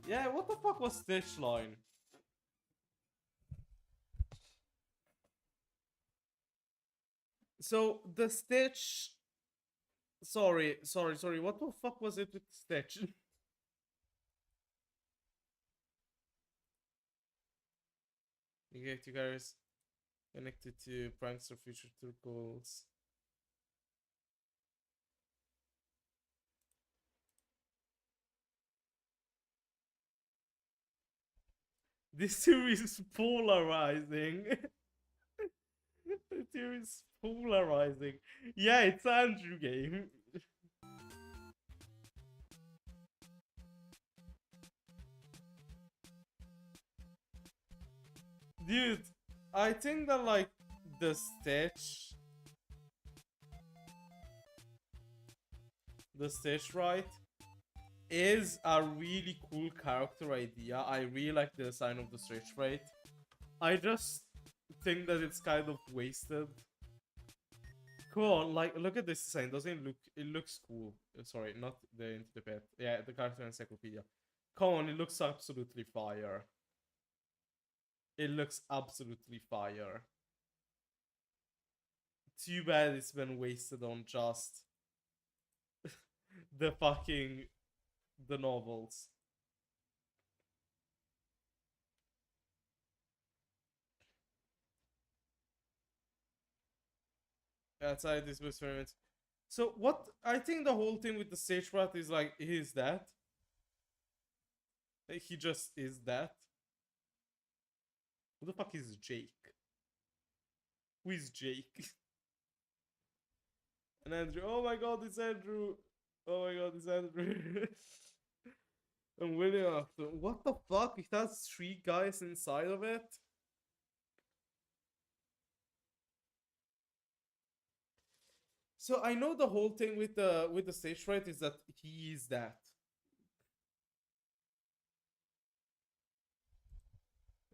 Yeah, what the fuck was Stitch line? So the Stitch. Sorry. What the fuck was it with Stitch? You get you guys connected to Prankster Future Turtles. This theory is polarizing. The theory is polarizing. Yeah, it's Andrew game. Dude, I think that like the Stitch, right, is a really cool character idea. I really like the design of the Stitch, right? I just think that it's kind of wasted. Cool, like look at this design. Doesn't it look? It looks cool. Sorry, not the Into the Pet. Yeah, the character encyclopedia. Come on, it looks absolutely fire. It looks absolutely fire. Too bad it's been wasted on just the fucking the novels. Outside this experiment. So what I think the whole thing with the stage rat is like he's that. Like, he just is that. Who the fuck is Jake? Who is Jake? And Andrew, oh my god, it's Andrew. Oh my god, it's Andrew. And William after. What the fuck? It has 3 guys inside of it? So I know the whole thing with the stage fright is that he is that.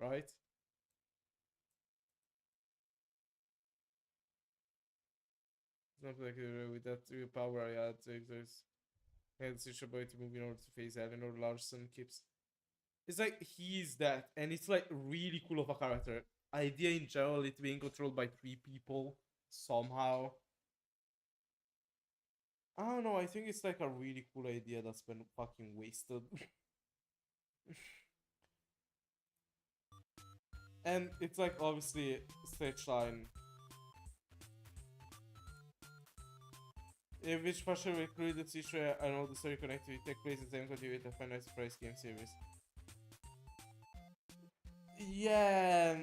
Right? It's not like with that power I had to exist. And switch ability to move in order to face Eleanor Larson keeps. It's like he's that, and it's like really cool of a character. Idea in general, it being controlled by 3 people somehow. I don't know, I think it's like a really cool idea that's been fucking wasted. And it's like obviously stage line. In which partial we created the feature and all the story connectivity take place in the same continuity of Final Surprise game series. Yeah,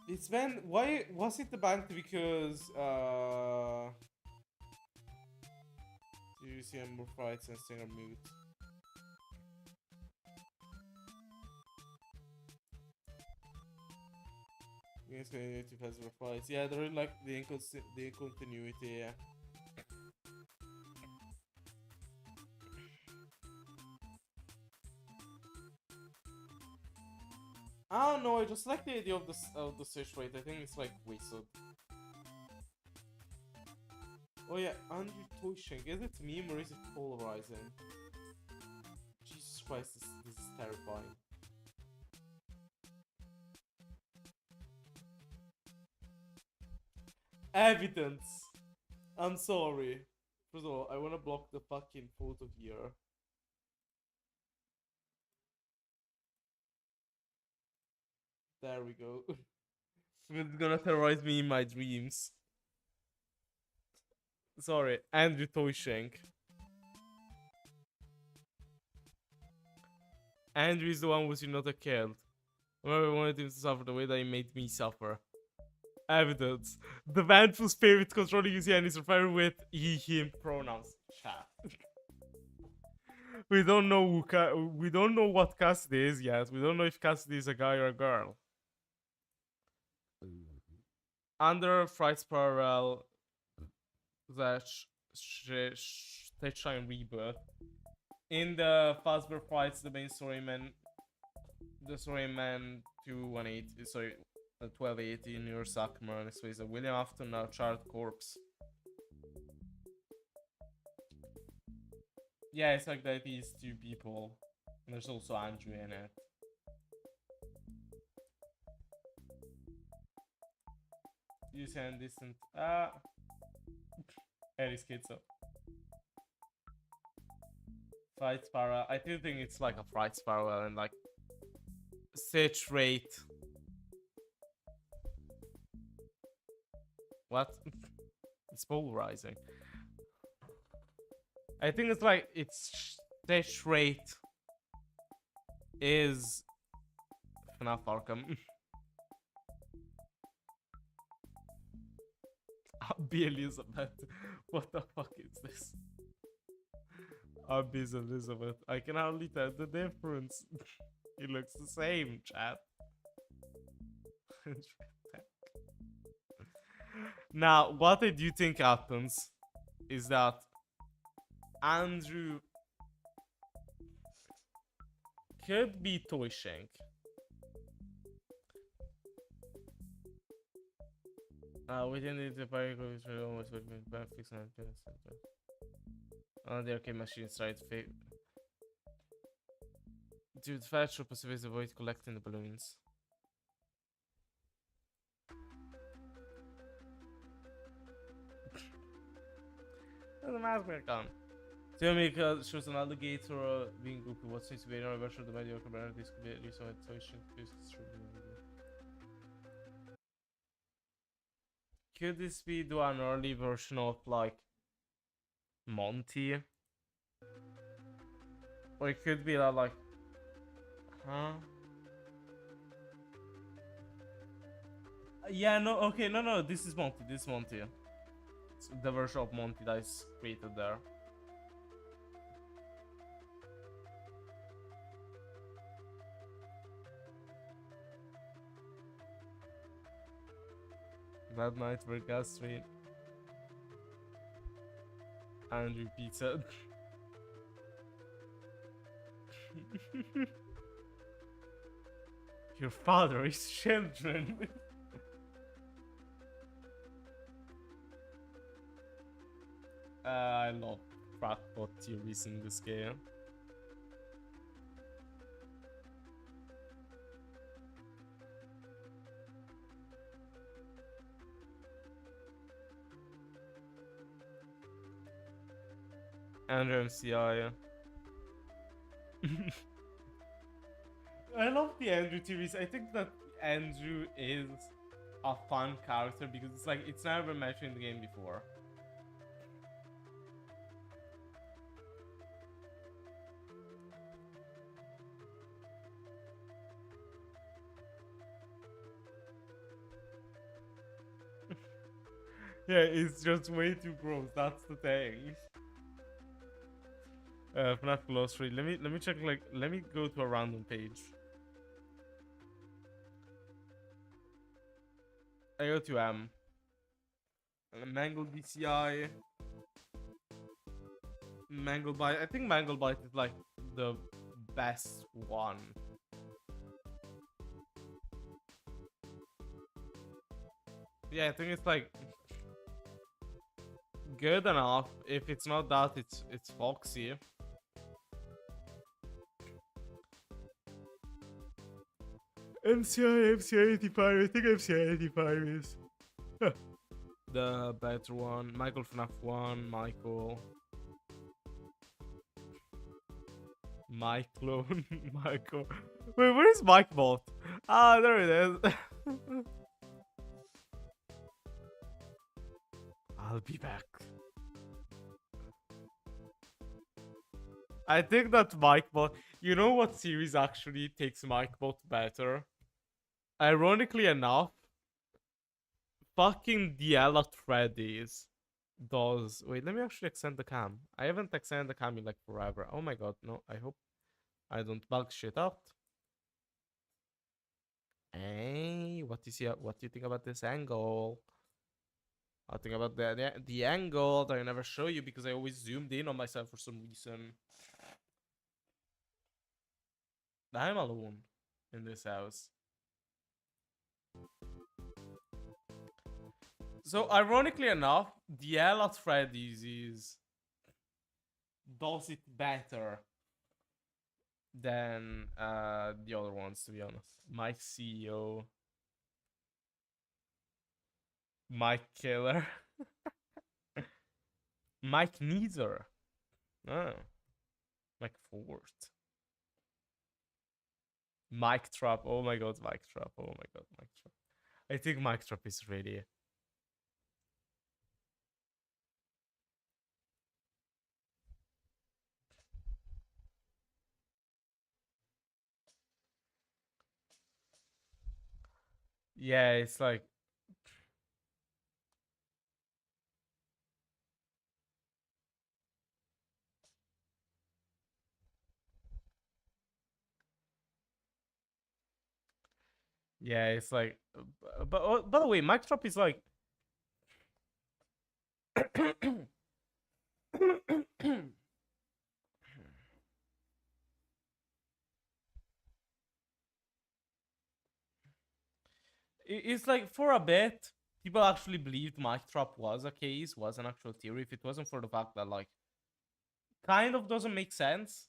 it's been, why was it banned? Because you see more fights and stinger mute. Games continuity festival fights. Yeah, they're like the continuity. Yeah. I don't know. I just like the idea of the stage rate. I think it's like wasted. Oh yeah, Andrew Toyshank. Is it meme or is it polarizing? Jesus Christ, this is terrifying. Evidence. I'm sorry. First of all, I wanna block the fucking photo here. There we go. It's gonna terrorize me in my dreams. Sorry, Andrew Toyshank. Andrew is the one who should not have killed. Remember, I wanted him to suffer the way that he made me suffer. Evidence. The vengeful spirit controlling you and is referred with he, him pronouns. Chat. We don't know we don't know what Cassidy is yet. We don't know if Cassidy is a guy or a girl. Under Fright's Parallel, the Stage Rebirth. In the Fazbear Fights, the main storyman, the storyman 218, sorry, 1280 in your Sakura, next phase of William Afton, a charred corpse. Yeah, it's like that these 2 people. And there's also Andrew in it. You send distant. Eddie Schizo. Fright Sparrow. I do think it's like a Fright Sparrow and like stage rate. What? It's polarizing. I think it's like its stage rate is FNAF Arkham. Abby Elizabeth. What the fuck is this? Abby's Elizabeth. I can hardly tell the difference. It looks the same, chat. Now, what I do think happens is that Andrew could be Toyshank. Within the fire almost fix the arcade machine tried to fake. Dude, fetch or possibly avoid collecting the balloons. The mask back on. Filmmaker shows an alligator being goofy. What seems to be another version of the mediocre banner. This could be at least so it shouldn't be Could this be an early version of like Monty? Or it could be like, huh? Yeah, no, okay, no, this is Monty, It's the version of Monty that is created there. Bad Night for Gas Street. Andrew Pizza. Your father is children. I love crackpot theories in this game. Andrew MCI. I love the Andrew theories. I think that Andrew is a fun character because it's like it's never been mentioned in the game before. Yeah, it's just way too gross. That's the thing. FNAF glossary. Let me check. Like, let me go to a random page. I go to Mangled DCI. Mangled Bite. I think Mangled Bite is like the best one. Yeah, I think it's like good enough. If it's not that, it's Foxy. MCI 85. I think MCI 85 is the better one. Michael FNAF 1, Michael. Mike clone, Michael. Wait, where is Mike bot? Ah, there it is. I'll be back. I think that MikeBot. You know what series actually takes MikeBot better? Ironically enough, fucking DL at Freddy's does. Wait, let me actually extend the cam. I haven't extended the cam in like forever. Oh my god, no. I hope I don't bug shit out. Hey, what do you think about this angle? I think about the angle that I never show you because I always zoomed in on myself for some reason. I'm alone in this house. So ironically enough, DL at Freddy's does it better than the other ones, to be honest. Mike CEO. Mike Killer. Mike Neither. Oh. Mike Fort. Mike Trap. Oh my god, Mike Trap. Oh my god, Mike Trap. I think Mike Trap is ready. Yeah, it's like yeah, it's like but by the way, Mike Trap is like it's like for a bit people actually believed Mike Trap was a case, was an actual theory if it wasn't for the fact that like kind of doesn't make sense.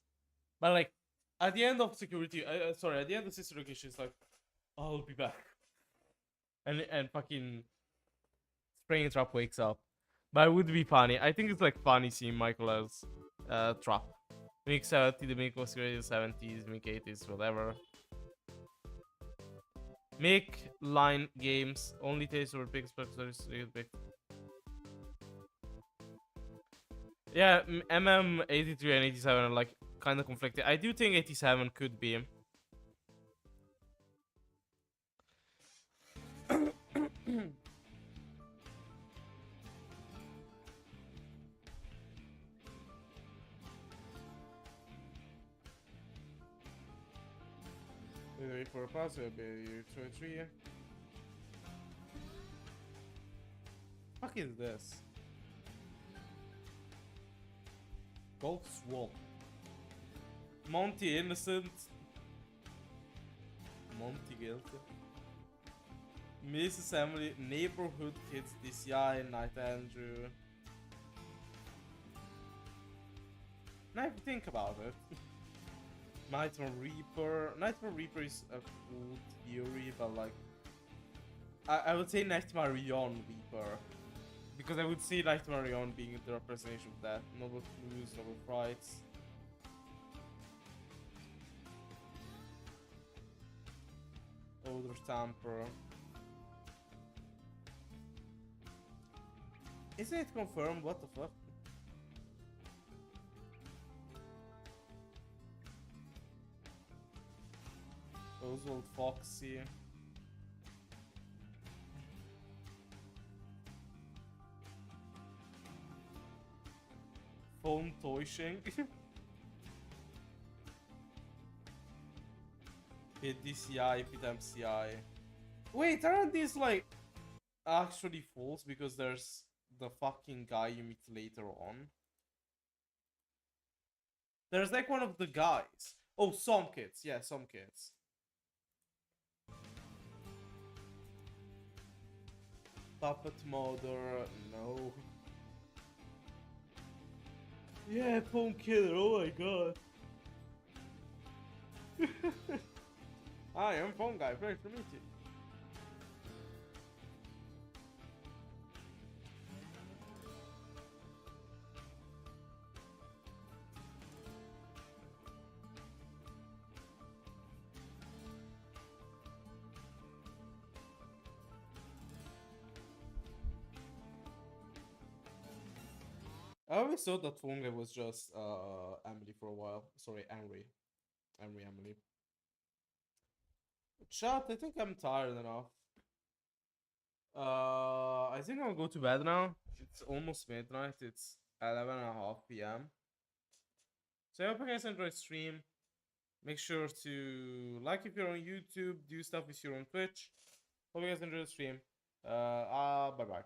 But like at the end of security, sorry, at the end of Sister Location, it's like I'll be back, and fucking Spring Trap wakes up. But it would be funny. I think it's like funny seeing Michael as trap. Mimic 70, the Mimic was created in the 70s, Mimic 80s, whatever. Make line games only taste over big specters. Yeah, MM 83 and 87 are like kind of conflicted. I do think 87 could be. Wait for a pass, it'll be 23. Fuck is this? Gold Swamp. Monty Innocent. Monty Guilty. Mrs. Emily, Neighborhood Kids, DCI, Night Andrew. Now if you think about it. Nightmare Reaper. Nightmare Reaper is a cool theory, but like I would say Nightmare Reaper. Because I would see Nightmare being the representation of that. Noble Clues, Noble Frights. Older Tamper. Isn't it confirmed? What the fuck? Oswald Foxy. Phone Toishing. Hit DCI, Pit MCI. Wait, aren't these like actually false because there's the fucking guy you meet later on? There's like one of the guys. Oh, some kids. Yeah, some kids. Puppet Mother, no. Yeah, Phone Killer, oh my god. Hi, I'm Phone Guy, pleasure to meet you. I always thought that Funga was just Emily for a while. Sorry, Henry. Emily. Chat, I think I'm tired enough. I think I'll go to bed now. It's almost midnight. It's 11:30 p.m. So I hope you guys enjoyed the stream. Make sure to like if you're on YouTube, do stuff if you're on Twitch. Hope you guys enjoyed the stream. Bye bye.